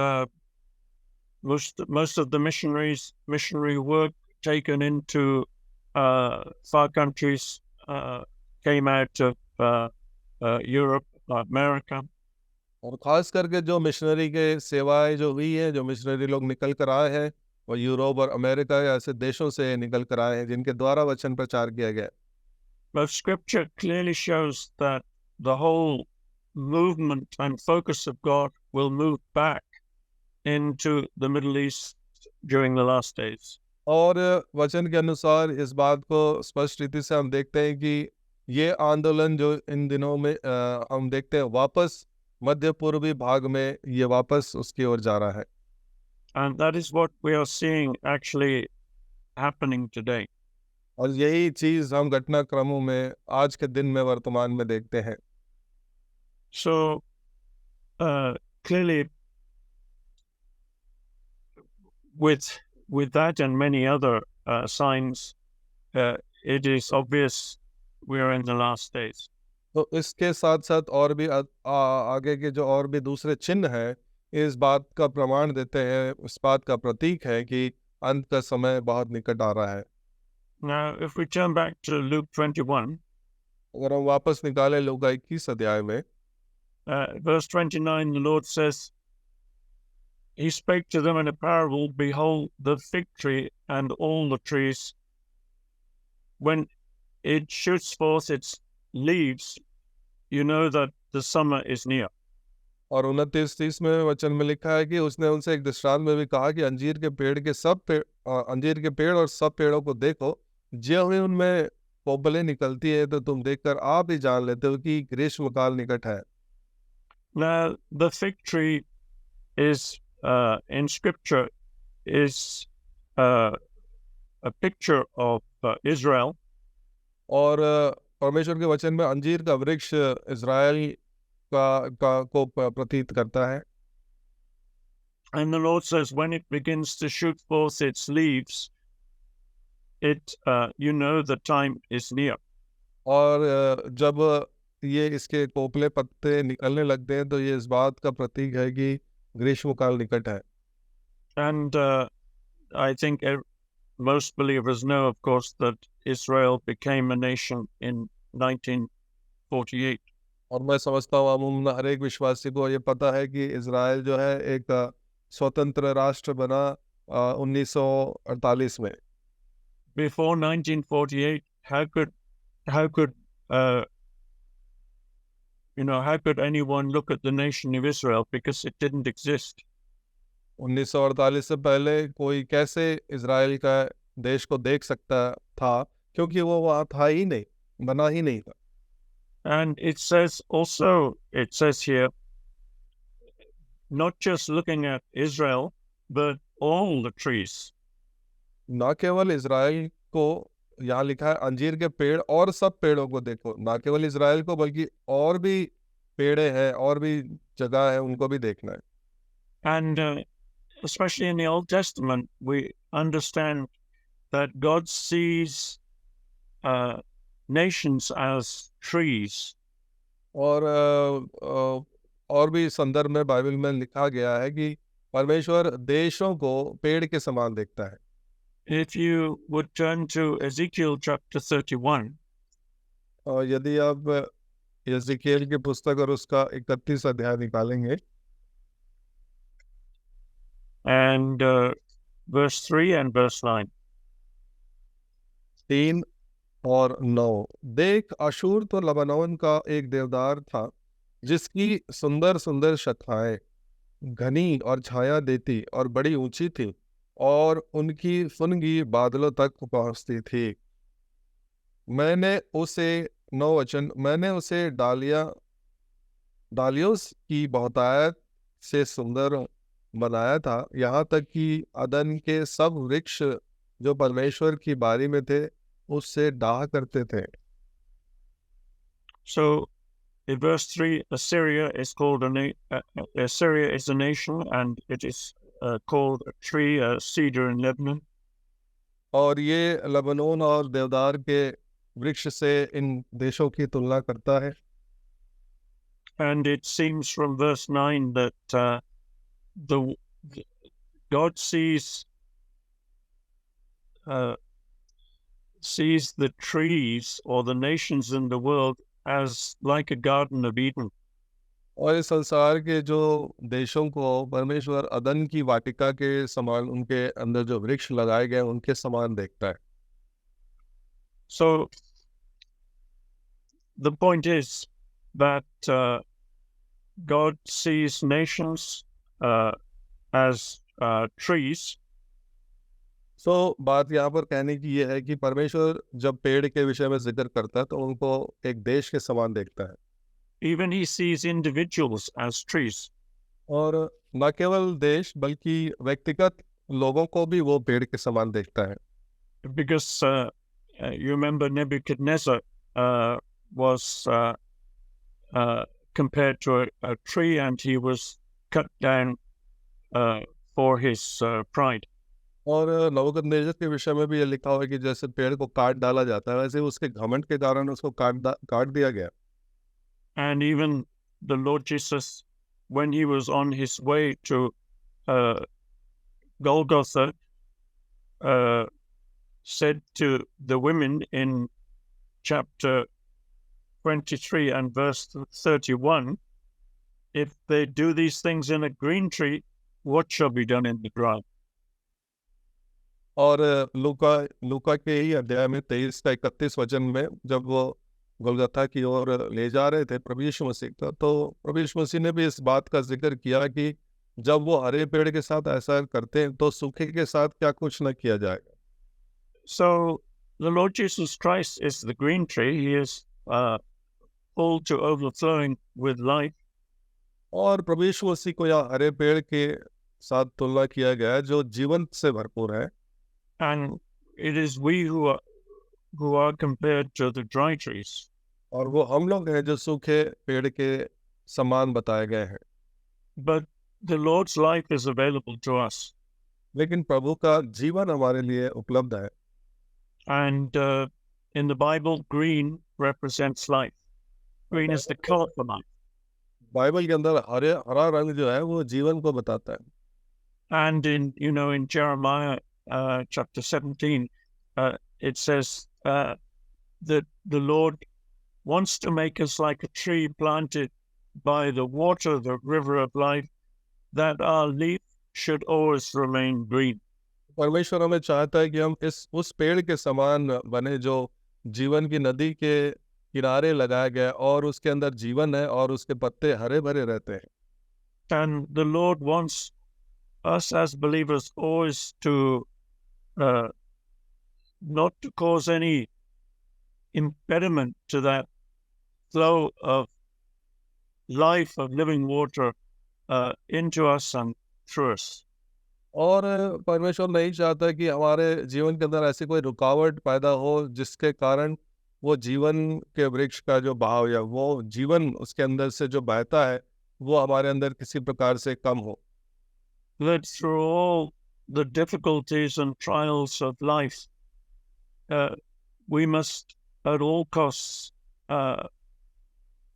most of the missionary work taken into far countries came out of Europe, America. और खास करके जो मिशनरी के सेवाएं जो हुई है, जो मिशनरी लोग निकल कर आए हैं वो यूरोप और अमेरिका या ऐसे देशों से निकल कर आए हैं जिनके द्वारा वचन प्रचार किया गया। But Scripture clearly shows that the whole movement and focus of God will move back into the Middle East during the last days. और वचन के अनुसार इस बात को स्पष्ट रीति से हम देखते हैं कि ये आंदोलन जो इन दिनों में हम देखते हैं वापस मध्य पूर्वी भाग में ये वापस उसकी ओर जा रहा है। And that is what we are seeing actually happening today. और यही चीज हम घटनाक्रमों में आज के दिन में वर्तमान में देखते हैं। So clearly with that and many other signs, it is obvious we are in the last days. तो इसके साथ साथ और भी आगे के जो और भी दूसरे चिन्ह हैं इस बात का प्रमाण देते हैं, इस बात का प्रतीक है कि अंत का समय बहुत निकट आ रहा है। Now, if we turn back to Luke 21, अगर हम वापस निकाले लूका 21 अध्याय में verse 29, the Lord says, He spake to them in a parable, behold, the fig tree and all the trees, when it shoots forth its leaves, you know that the summer is near. और 29-30 में वचन में लिखा है कि उसने उनसे एक दृष्टांत में भी कहा कि अंजीर के पेड़ और सब पेड़ों को देखो, ज्यों ही उनमें कोपलें निकलती है तो तुम देखकर आप ही जान लेते हो कि ग्रीष्मकाल निकट है। Now, the fig tree is in Scripture is a picture of Israel. और परमेश्वर के वचन में अंजीर का वृक्ष इज़राइल को प्रतीत करता है। And the Lord says, when it begins to shoot forth its leaves, you know the time is near. और जब ये इसके कोपले पत्ते निकलने लगते हैं तो ये इस बात का प्रतीक है कि ग्रीष्मकाल निकट है। And I think most believers know, of course, that Israel became a nation in 1948. और मैं समझता हूँ अमूमन हर एक विश्वासी को ये पता है कि इज़राइल जो है एक स्वतंत्र राष्ट्र बना 1948 में। Before 1948, how could anyone look at the nation of Israel, because it didn't exist. 1948 से पहले कोई कैसे इज़राइल का देश को देख सकता था, क्योंकि वो वहाँ था ही नहीं, बना ही नहीं था। And it says here, not just looking at Israel, but all the trees. ना केवल इज़राइल को, यहाँ लिखा है अंजीर के पेड़ और सब पेड़ों को देखो, ना केवल इज़राइल को बल्कि और भी पेड़े हैं और भी जगह है उनको भी देखना है। And especially in the Old Testament, we understand that God sees nations as trees. और भी संदर्भ में बाइबल में लिखा गया है कि परमेश्वर देशों को पेड़ के समान देखता है। If you would turn to Ezekiel chapter 31, और यदि आप यिर्मयाह की पुस्तक और उसका 31 अध्याय निकालेंगे and verse 3 and verse 9. 3 और 9, देख अशूर तो लबानोन का एक देवदार था, जिसकी सुंदर सुंदर शाखाएं घनी और छाया देती और बड़ी ऊंची थी, और उनकी फुनगी बादलों तक पहुंचती थी। मैंने उसे डालियों की बहुतायत से सुंदर बनाया था, यहाँ तक कि अदन के सब वृक्ष जो परमेश्वर की बारी में थे उससे डाह करते थे। So in verse 3, Assyria is called Assyria is a nation, and it is called a tree, a cedar in Lebanon. और ये लबनोन और देवदार के वृक्ष से इन देशों की तुलना करता है। And it seems from verse 9 that the God sees the trees or the nations in the world as like a Garden of Eden. और इस संसार के जो देशों को परमेश्वर अदन की वाटिका के समान, उनके अंदर जो वृक्ष लगाए गए उनके समान देखता है। So the point is that God sees nations as trees. सो बात यहाँ पर कहने की ये है कि परमेश्वर जब पेड़ के विषय में जिक्र करता है तो उनको एक देश के समान देखता है। Even he sees individuals as trees. और न केवल देश बल्कि व्यक्तिगत लोगों को भी वो पेड़ के समान देखता है। Because you remember Nebuchadnezzar was compared to a tree, and he was cut down for his pride. और नबूकदनेस्सर के विषय में भी ये लिखा हुआ है कि जैसे पेड़ को काट डाला जाता है, वैसे उसके घमंड के कारण उसको काट दिया गया। And even the Lord Jesus, when he was on his way to Golgotha, said to the women in chapter 23 and verse 31, if they do these things in a green tree, what shall be done in the dry? और लूका के ही अध्याय में 23 का 31 वचन में जब वो गोलगथा की ओर ले जा रहे थे प्रभु यीशु मसीह का, तो प्रभु यीशु मसीह ने भी इस बात का जिक्र किया कि जब वो हरे पेड़ के साथ ऐसा करते हैं तो सूखे के साथ क्या कुछ न किया जाएगा। So the Lord Jesus Christ is the green tree. He is full to overflowing with life. और प्रभु यीशु मसीह को यहाँ हरे पेड़ के साथ तुलना किया गया है जो जीवन से भरपूर है। And it is we who are compared to the dry trees. और वो हम लोग हैं जो सूखे पेड़ के समान बताए गए हैं। But the Lord's life is available to us. लेकिन प्रभु का जीवन हमारे लिए उपलब्ध है। And in the Bible, green represents life. Green is the color for life. Bible के अंदर हरा रंग जो है वो जीवन को बताता है। And in Jeremiah chapter 17, it says that the Lord wants to make us like a tree planted by the water, the river of life, that our leaf should always remain green. परमेश्वर हमें चाहता है कि हम उस पेड़ के समान बने जो जीवन की नदी के किनारे लगाया गया और उसके अंदर जीवन है और उसके पत्ते हरे भरे रहते हैं। And the Lord wants us as believers always to not to cause any impediment to that flow of life, of living water into us and through us. और परमेश्वर नहीं चाहता कि हमारे जीवन के अंदर ऐसी कोई रुकावट पैदा हो जिसके कारण वो जीवन के वृक्ष का जो बहाव या वो जीवन उसके अंदर से जो बहता है वो हमारे अंदर किसी प्रकार से कम हो। That through all the difficulties and trials of life, we must at all costs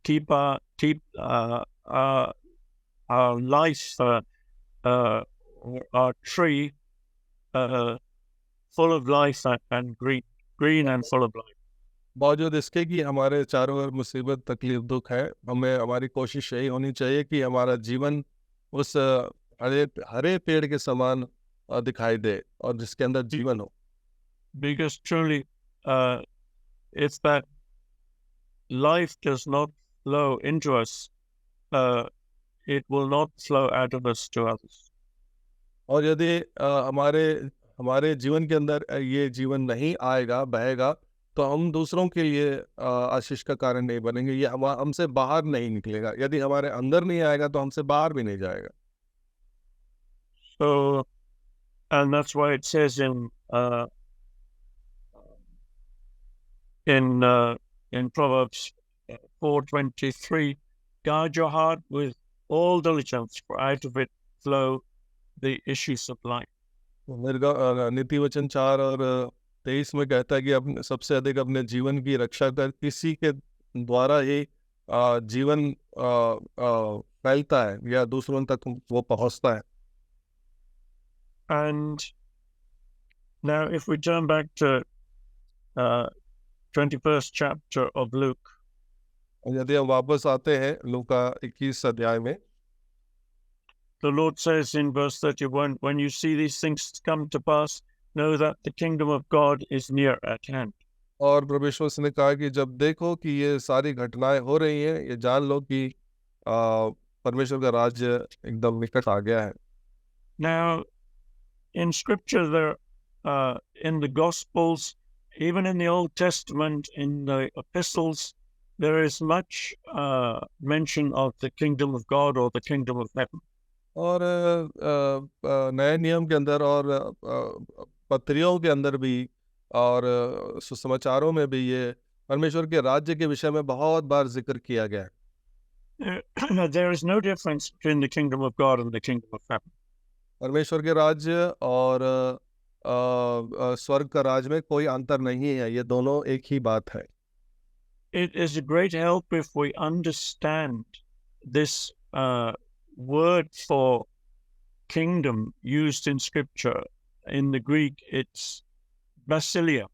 keep our life our tree full of life and green and full of life. बावजूद इसके कि हमारे चारों ओर मुसीबत तकलीफ दुख है, हमें हमारी कोशिश यही होनी चाहिए कि हमारा जीवन उस हरे हरे पेड़ के समान दिखाई दे और जिसके अंदर जीवन हो. Because truly, if that life does not flow into us, it will not flow out of us to others. और यदि हमारे हमारे जीवन के अंदर ये जीवन नहीं आएगा, बहेगा, तो हम दूसरों के लिए आशीष का कारण नहीं बनेंगे. ये हमसे बाहर नहीं निकलेगा. यदि हमारे अंदर नहीं आएगा तो हमसे बाहर भी नहीं जाएगा. So, and that's why it says in Proverbs 4:23, guard your heart with all diligence, for out of it flow the issues of life. नीति वचन 4 और 23 में कहता है कि अपने सबसे अधिक अपने जीवन की रक्षा कर, किसी के द्वारा ही जीवन फैलता है या दूसरों तक वो पहुंचता है. And now if we turn back to 21st chapter of Luke, यदि हम वापस आते हैं लूका 21 अध्याय में, the Lord says in verse 31, when you see these things come to pass, know that the kingdom of God is near at hand. और परमेश्वर ने कहा कि जब देखो कि ये सारी घटनाएं हो रही हैं, ये जान लो कि परमेश्वर का राज्य एकदम निकट आ गया है. Now, in scripture, there, in the Gospels, even in the Old Testament, in the epistles, there is much mention of the kingdom of God or the kingdom of heaven. और नए नियम के अंदर और पत्रियों के अंदर भी और सुसमाचारों में भी ये परमेश्वर के राज्य के विषय में बहुत बार जिक्र किया गया है. There is no difference between the kingdom of God and the kingdom of heaven. परमेश्वर के राज्य और स्वर्ग का राज्य में कोई अंतर नहीं है. ये दोनों एक ही बात है. It is a great help if we understand this word for kingdom used in scripture. In the Greek, it's basilia.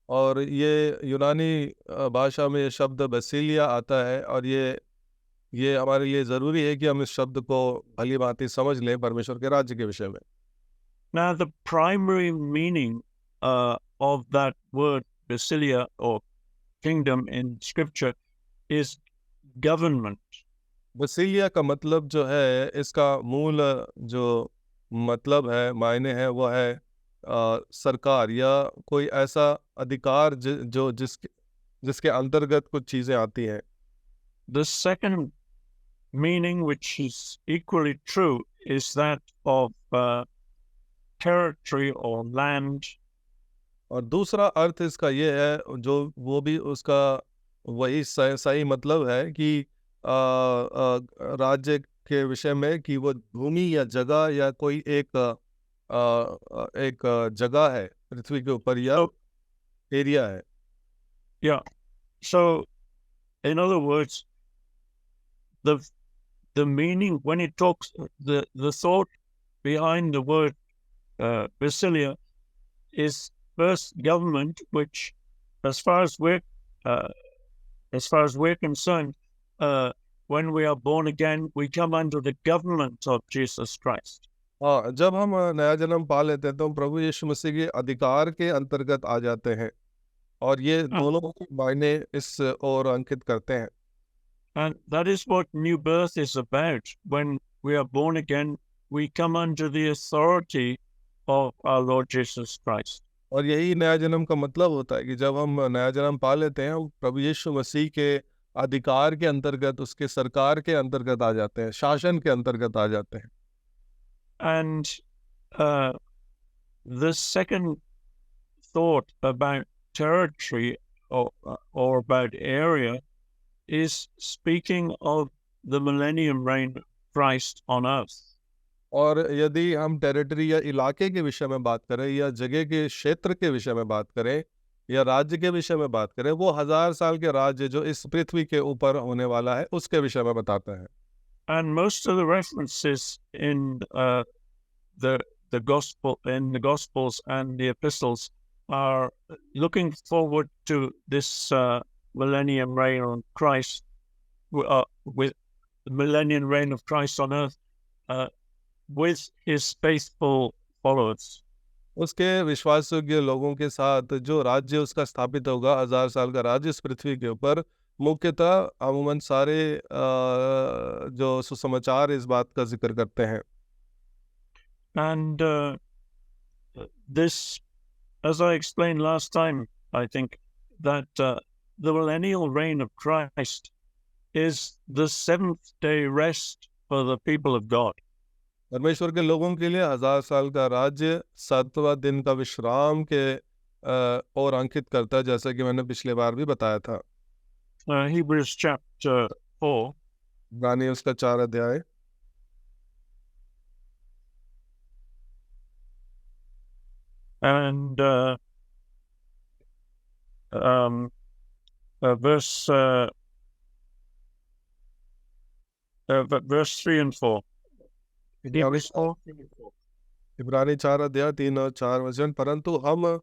और ये यूनानी भाषा में ये शब्द बसीलिया आता है और ये हमारे लिए ज़रूरी है कि हम इस शब्द को भली भांति समझ लें परमेश्वर के राज्य के विषय में. Now, the primary meaning of that word basilia or kingdom in scripture is government. बसीलिया का मतलब जो है, इसका मूल जो मतलब है, मायने है, वो है सरकार या कोई ऐसा अधिकार जो जिसके अंतर्गत कुछ चीजें आती हैं. The second meaning, which is equally true, is that of territory or land. और दूसरा अर्थ इसका ये है, जो वो भी उसका वही सही मतलब है कि राज्य के विषय में कि वो भूमि या जगह या कोई एक जगह है पृथ्वी के ऊपर या एरिया है. Yeah. So, in other words, the meaning when it talks, the thought behind the word basilia is first government, which, as far as we're concerned, when we are born again, we come under the government of Jesus Christ. हाँ, जब हम नया जन्म पा लेते हैं तो हम प्रभु यीशु मसीह के अधिकार के अंतर्गत आ जाते हैं और ये दोनों मायने इस ओर अंकित करते हैं. And that is what new birth is about. When we are born again, we come under the authority of our Lord Jesus Christ. और यही नया जन्म का मतलब होता है कि जब हम नया जन्म पा लेते हैं, हम प्रभु यीशु मसीह के अधिकार के अंतर्गत, उसके सरकार के अंतर्गत आ जाते हैं, शासन के अंतर्गत आ जाते हैं. And the second thought about territory or about area is speaking of the millennium reign of Christ on earth. और यदि हम टेरिटरी या इलाके के विषय में बात करें या जगह के क्षेत्र के विषय में बात करें या राज्य के विषय में बात करें, वो 1000 साल के राज्य जो इस पृथ्वी के ऊपर होने वाला है उसके विषय में बताता है. And most of the references in the Gospels and the epistles are looking forward to this millennium reign on Christ, with the millennium reign of Christ on earth, with his faithful followers. उसके विश्वास योग्य लोगों के साथ जो राज्य उसका स्थापित होगा, 1000 साल का राज्य इस पृथ्वी के ऊपर, मुख्यतः अमूमन सारे जो सुसमाचार इस बात का जिक्र करते हैं। And this, as I explained last time, I think that the millennial reign of Christ is the seventh day rest for the people of God. परमेश्वर के लोगों के लिए 1000 साल का राज्य 7वां दिन का विश्राम के और अंकित करता है, जैसा कि मैंने पिछले बार भी बताया था। Hebrews chapter 4. इब्रानी उसका 4 अध्याय। And verse 3 and 4. Hebrews 4. इब्रानी 4 अध्याय 3 और 4 वचन। परंतु हम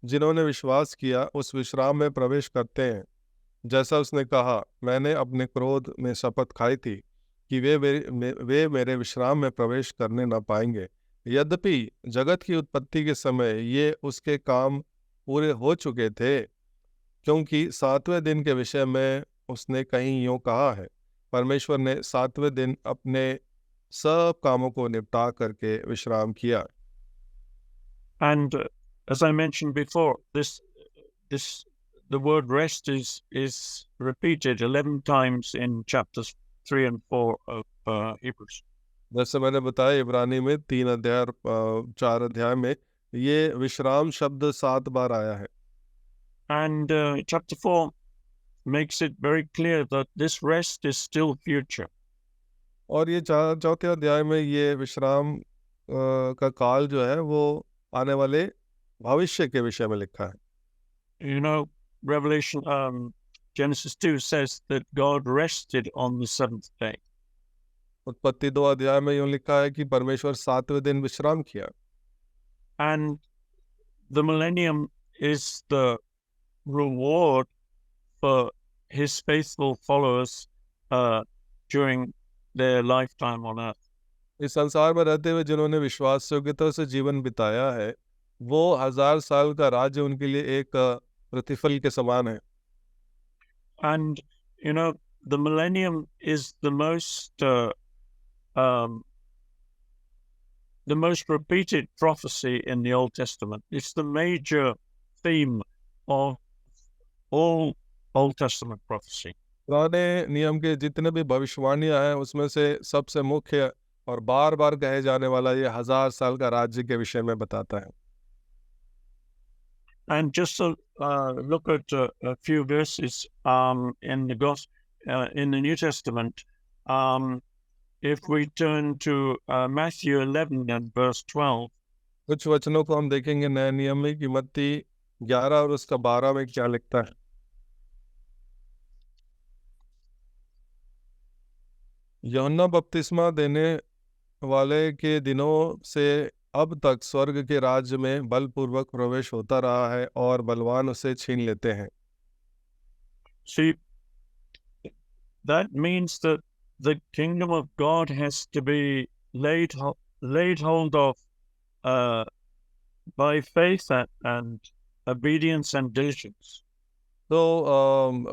जिन्होंने विश्वास किया उस विश्राम में प्रवेश करते हैं, जैसा उसने कहा, मैंने अपने क्रोध में शपथ खाई थी कि वे मेरे विश्राम में प्रवेश करने न पाएंगे। यद्यपि जगत की उत्पत्ति के समय ये उसके काम पूरे हो चुके थे, क्योंकि 7वें दिन के विषय में उसने कहीं यूं कहा है, परमेश्वर ने 7वें दिन अपने सब कामों को निपटा करके विश्राम किया। And as I mentioned before, the word rest is repeated 11 times in chapters 3 and 4 of Hebrews. जैसे मैंने बताया, इब्रानी में 3 अध्याय 4 अध्याय में ये विश्राम शब्द 7 बार आया है। And chapter 4 makes it very clear that this rest is still future. और ये 4 अध्याय में ये विश्राम का काल जो है वो आने वाले भविष्य के विषय में लिखा है। You know, Genesis 2 says that God rested on the seventh day. उत्पत्ति 2 अध्याय में यूं लिखा है कि परमेश्वर 7वें दिन विश्राम किया। And the millennium is the reward for his faithful followers during their lifetime on earth. इस संसार में रहते हुए जिन्होंने विश्वास योग्यता से जीवन बिताया है, वो 1000 साल का राज्य उनके लिए एक प्रतिफल के समान है। And you know, the millennium is the most repeated prophecy in the Old Testament. It's the major theme of all Old Testament prophecy. पुराने नियम के जितने भी भविष्यवाणियां हैं, उसमें से सबसे मुख्य और बार बार कहे जाने वाला ये 1000 साल का राज्य के विषय में बताता है। And just to look at a few verses in the New Testament, if we turn to Matthew 11 and verse 12, कुछ वचनों को हम देखेंगे नए नियम में कि मत्ती 11 और उसका 12 में क्या लिखता है। यूहन्ना बपतिस्मा देने वाले के दिनों से अब तक स्वर्ग के राज्य में बलपूर्वक प्रवेश होता रहा है और बलवान उसे छीन लेते हैं। See, that means that the kingdom of God has to be laid hold of by faith and obedience and diligence. तो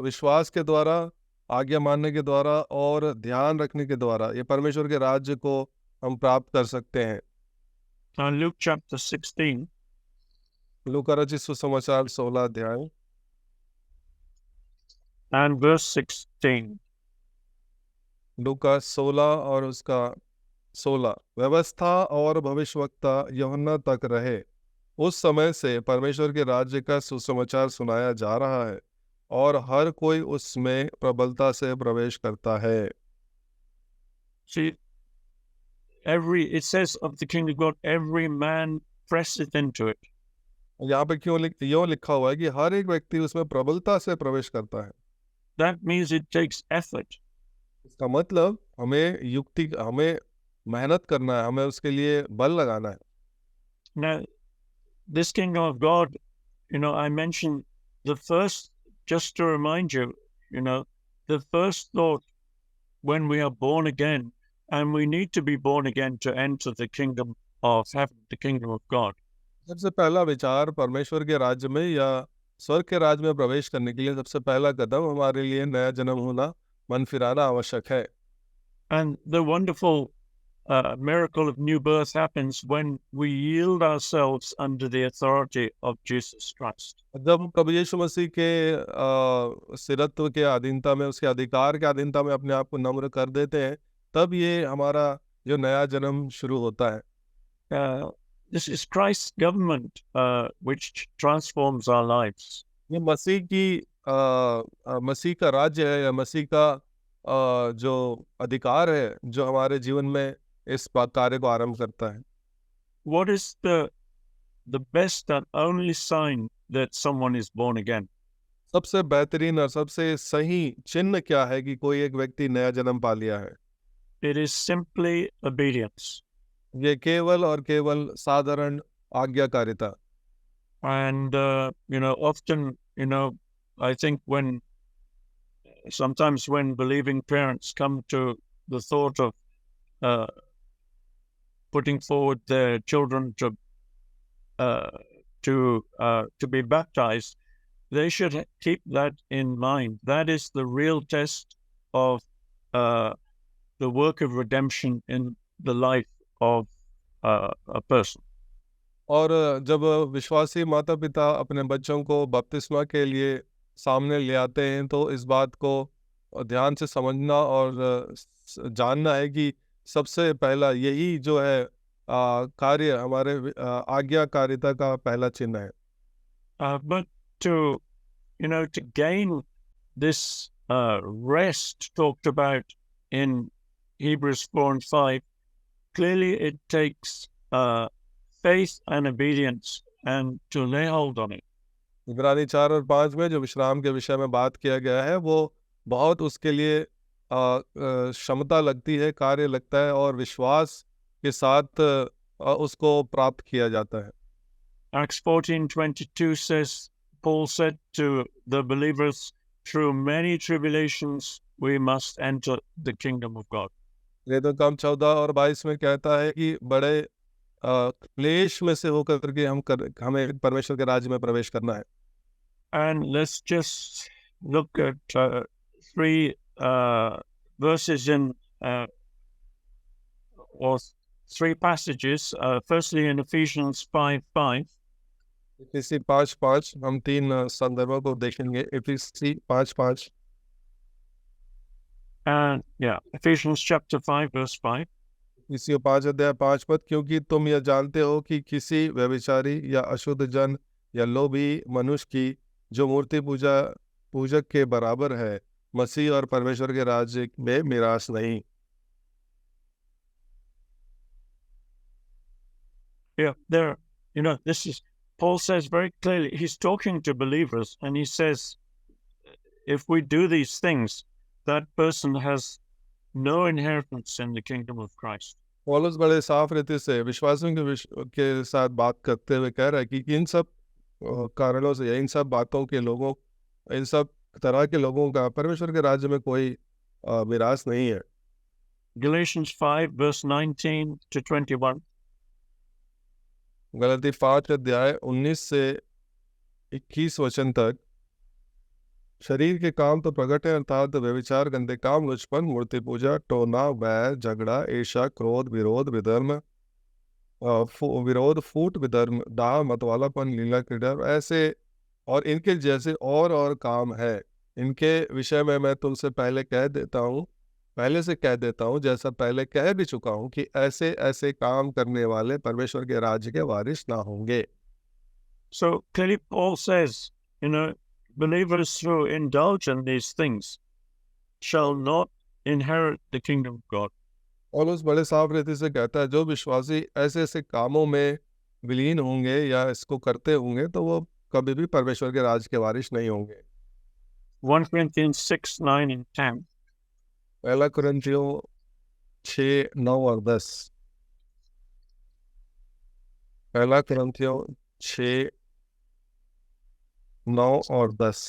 विश्वास के द्वारा, आज्ञा मानने के द्वारा और ध्यान रखने के द्वारा ये परमेश्वर के राज्य को हम प्राप्त कर सकते हैं। Luke chapter 16. लूका रचित सुसमाचार 16 अध्याय and verse 16. लूका 16 और उसका 16। व्यवस्था और भविष्यवक्ता यूहन्ना तक रहे, उस समय से परमेश्वर के राज्य का सुसमाचार सुनाया जा रहा है और हर कोई उसमें प्रबलता से प्रवेश करता है। See, it says of the kingdom of God, every man presseth into it. यहाँ पे क्यों लिखा हुआ है कि हर एक व्यक्ति उसमें प्रबलता से प्रवेश करता है। That means it takes effort. इसका मतलब हमें मेहनत करना है, हमें उसके लिए बल लगाना है। Now, this kingdom of God, I mentioned the first, just to remind you, the first thought when we are born again, and we need to be born again to enter the kingdom of heaven, the kingdom of God. सबसे पहला विचार परमेश्वर के राज्य में या स्वर्ग के राज्य में प्रवेश करने के लिए सबसे पहला कदम हमारे लिए नया जन्म होना, मन फिराना आवश्यक है। And the wonderful miracle of new birth happens when we yield ourselves under the authority of Jesus Christ. जब हम प्रभु यीशु मसीह के सिरत्व के अधीनता में, उसके अधिकार के अधीनता में अपने आप को नम्र कर देते हैं, तब ये हमारा जो नया जन्म शुरू होता है। This is Christ's government, which transforms our lives. ये मसीह का राज्य है, या मसीह का जो अधिकार है, जो हमारे जीवन में इस कार्य को आरंभ करता है। What is the best and only sign that someone is born again? सबसे बेहतरीन और सबसे सही चिन्ह क्या है कि कोई एक व्यक्ति नया जन्म पा लिया है? It is simply obedience. ये केवल और केवल साधारण आज्ञाकारिता। And often, I think sometimes when believing parents come to the thought of putting forward their children to be baptized, they should keep that in mind. That is the real test of the work of redemption in the life of a person. और जब विश्वासी माता पिता अपने बच्चों को बपतिस्मा के लिए सामने ले आते हैं, तो इस बात को ध्यान से समझना और जानना है कि सबसे पहला यही जो है कार्य हमारे आज्ञाकारिता का पहला चिन्ह है। But to gain this rest talked about in Hebrews 4 and 5, clearly it takes faith and obedience and to lay hold on it. इब्रानी 4 और 5 में जो विश्राम के विषय में बात किया गया है, वो बहुत उसके लिए क्षमता लगती है, कार्य लगता है, और विश्वास के साथ उसको प्राप्त किया जाता है। Acts 14:22 says, Paul said to the believers, through many tribulations we must enter the kingdom of God. ये तो कम 14 और 22 में कहता है कि बड़े क्लेश में से होकर के हमें परमेश्वर के राज्य में प्रवेश करना है। And let's just look at 3 verses or 3 passages. Firstly, in Ephesians 5:5. इफिसी 5:5 हम 3 संदर्भों को देखेंगे। इफिसी 5:5 And Ephesians chapter 5 verse 5. इसी 5 अध्याय 5 पद, क्योंकि तुम यह जानते हो कि किसी व्यभिचारी या अशुद्ध जन या लोभी मनुष्य की जो मूर्ति पूजक के बराबर है, मसीह और परमेश्वर के राज्य में मिरास नहीं। This is, Paul says very clearly, he's talking to believers, and he says, if we do these things, that person has no inheritance in the kingdom of Christ. पौलुस बड़े साफ रीति से विश्वासियों के साथ बात करते हुए कह रहा है कि इन सब कारणों से या इन सब बातों के लोगों, इन सब तरह के लोगों का परमेश्वर के राज्य में कोई मिरास नहीं है। Galatians 5 verse 19 to 21. गलती 5 अध्याय 19 से 21 वचन तक, शरीर के काम तो प्रकट है, अर्थात व्यभिचार, गंदे काम, लुचपन, मूर्ति पूजा, टोना, वैर, झगड़ा, ईर्ष्या, क्रोध, विरोध, विधर्म, फूट, विधर्म, डाह, मतवालापन, लीला, क्रीड़ा, ऐसे और इनके जैसे और काम है। इनके विषय में मैं तुमसे पहले से कह देता हूँ, जैसा पहले कह भी चुका हूँ, कि ऐसे काम करने वाले परमेश्वर के राज्य के वारिस ना होंगे। So clearly Paul says, believers who indulge in these things shall not inherit the kingdom of God. और उस बड़े साफ रीति से कहता है, जो विश्वासी ऐसे कामों में विलीन होंगे या इसको करते होंगे, तो वो कभी भी परमेश्वर के राज्य के वारिस नहीं होंगे। 1 Corinthians 6:9 and 10. पहला कुरिन्थियों 6, 9 और 10। पहला कुरिन्थियों 6, 9 और 10।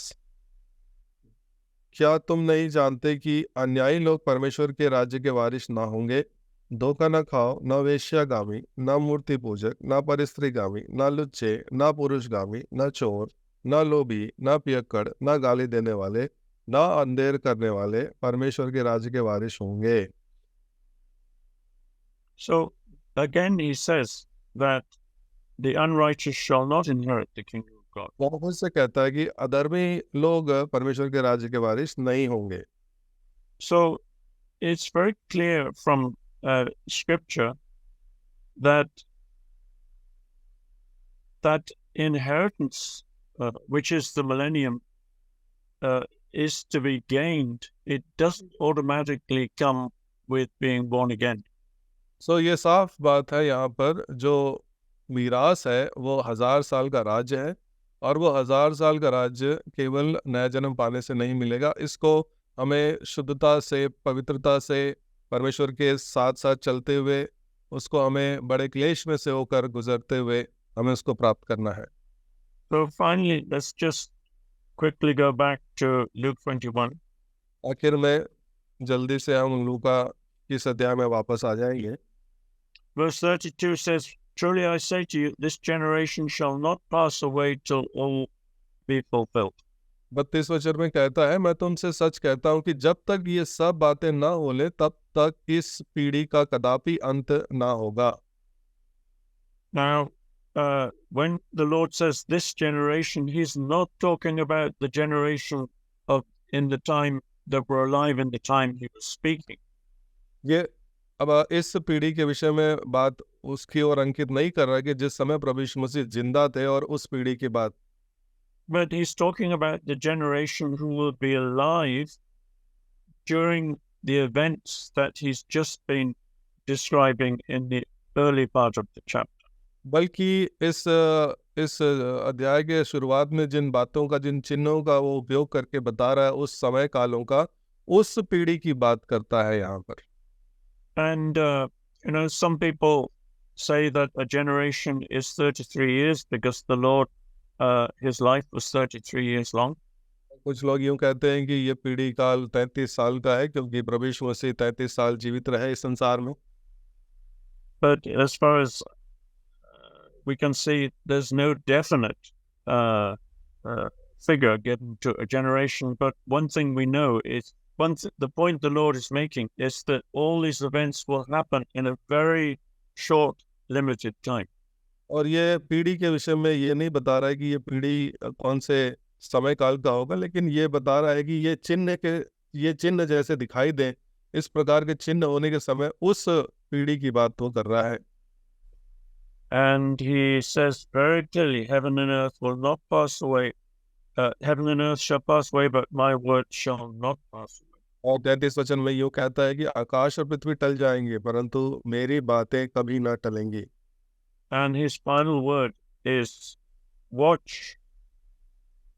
क्या तुम नहीं जानते कि अन्यायी लोग परमेश्वर के राज्य के वारिस ना होंगे? धोखा न खाओ, न वेश्यागामी, न मूर्ति पूजक, न परस्त्रीगामी, न लुच्चे, न पुरुषगामी, न चोर, न लोभी, न पियक्कड़, न गाली देने वाले, न अंधेर करने वाले परमेश्वर के राज्य के वारिस होंगे। So again, he says that the unrighteous shall not inherit the kingdom of God. वो खुद से कहता है कि अधर्मी लोग परमेश्वर के राज्य के वारिस नहीं होंगे। So it's very clear from scripture that inheritance, which is the millennium, is to be gained. It doesn't automatically come with being born again. सो ये साफ बात है यहाँ पर, जो मीरास है वो 1000 साल का राज्य है, और वो 1000 साल का राज्य केवल नया जन्म पाने से नहीं मिलेगा। इसको हमें शुद्धता से, पवित्रता से, परमेश्वर के साथ साथ चलते हुए, उसको हमें बड़े क्लेश में से होकर गुजरते हुए हमें उसको प्राप्त करना है। So finally, let's just quickly go back to Luke 21. आखिर में जल्दी से हम लूका इस अध्याय में वापस आ जाएंगे। Verse 32 says, "Truly I say to you, this generation shall not pass away till all be fulfilled." 32 वचन में कहता है, मैं तुमसे सच कहता हूँ कि जब तक ये सब बातें ना होले तब तक इस पीढ़ी का कदापि अंत ना होगा। Now, when the Lord says this generation, he's not talking about the generation of in the time that were alive in the time he was speaking. ये अब इस पीढ़ी के विषय में बात उसकी ओर अंकित नहीं कर रहा है कि जिस समय प्रभु यीशु मसीह जिंदा थे और उस पीढ़ी की बात, But he's talking about the generation who will be alive during the events that he's just been describing in the early part of the chapter. बल्कि इस अध्याय के शुरुआत में जिन बातों का, जिन चिन्हों का वो उपयोग करके बता रहा है, उस समय कालों का, उस पीढ़ी की बात करता है यहाँ पर। And some people say that a generation is 33 years because the Lord, his life was 33 years long. कुछ लोग यूं कहते हैं कि ये पीढ़ी काल 33 साल का है, क्योंकि प्रभु यीशु मसीह 33 साल जीवित रहे इस संसार में। But as far as we can see, there's no definite figure given to a generation. But one thing we know is, the point the Lord is making is that all these events will happen in a very short, limited time. और ये पीढ़ी के विषय में ये नहीं बता रहा है कि ये पीढ़ी कौन से समय काल का होगा, लेकिन ये बता रहा है कि ये चिन्ह जैसे दिखाई दें, इस प्रकार के चिन्ह होने के समय उस पीढ़ी की बात वो कर रहा है। And he says very clearly, heaven and earth will not pass away. Heaven and earth shall pass away, but my word shall not pass away. और 33 वचन में यूं कहता है कि आकाश और पृथ्वी टल जाएंगे, परंतु मेरी बातें कभी ना टलेंगी। And his final word is, watch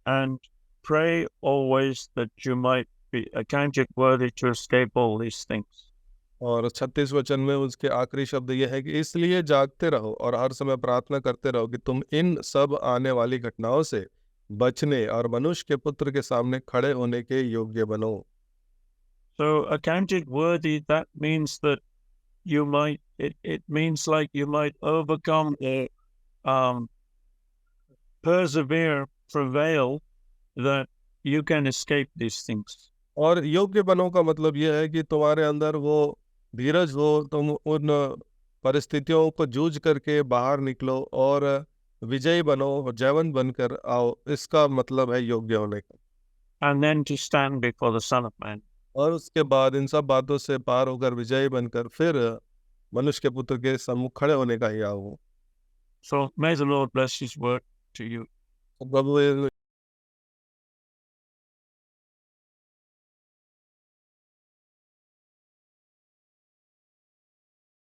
and pray always that you might be accounted worthy to escape all these things. और 36 वचन में उसके आखिरी शब्द यह है कि इसलिए जागते रहो और हर समय प्रार्थना करते रहो कि तुम इन सब आने वाली घटनाओं से बचने और मनुष्य के पुत्र के सामने खड़े होने के योग्य बनो। So accounted worthy, that means that you might, it means like you might overcome or persevere, prevail, that you can escape these things. और योग्य बनो का मतलब यह है कि तुम्हारे अंदर वो धीरज हो, तुम उन परिस्थितियों को जूझ करके बाहर निकलो और विजयी बनो, जयवंत बनकर आओ। इसका मतलब है योग्य होने का। And then to stand before the Son of Man. और उसके बाद इन सब बातों से पार होकर विजयी बनकर फिर मनुष्य के पुत्र के सम्मुख खड़े होने का ही आओ। So may the Lord bless his word to you. Prabhu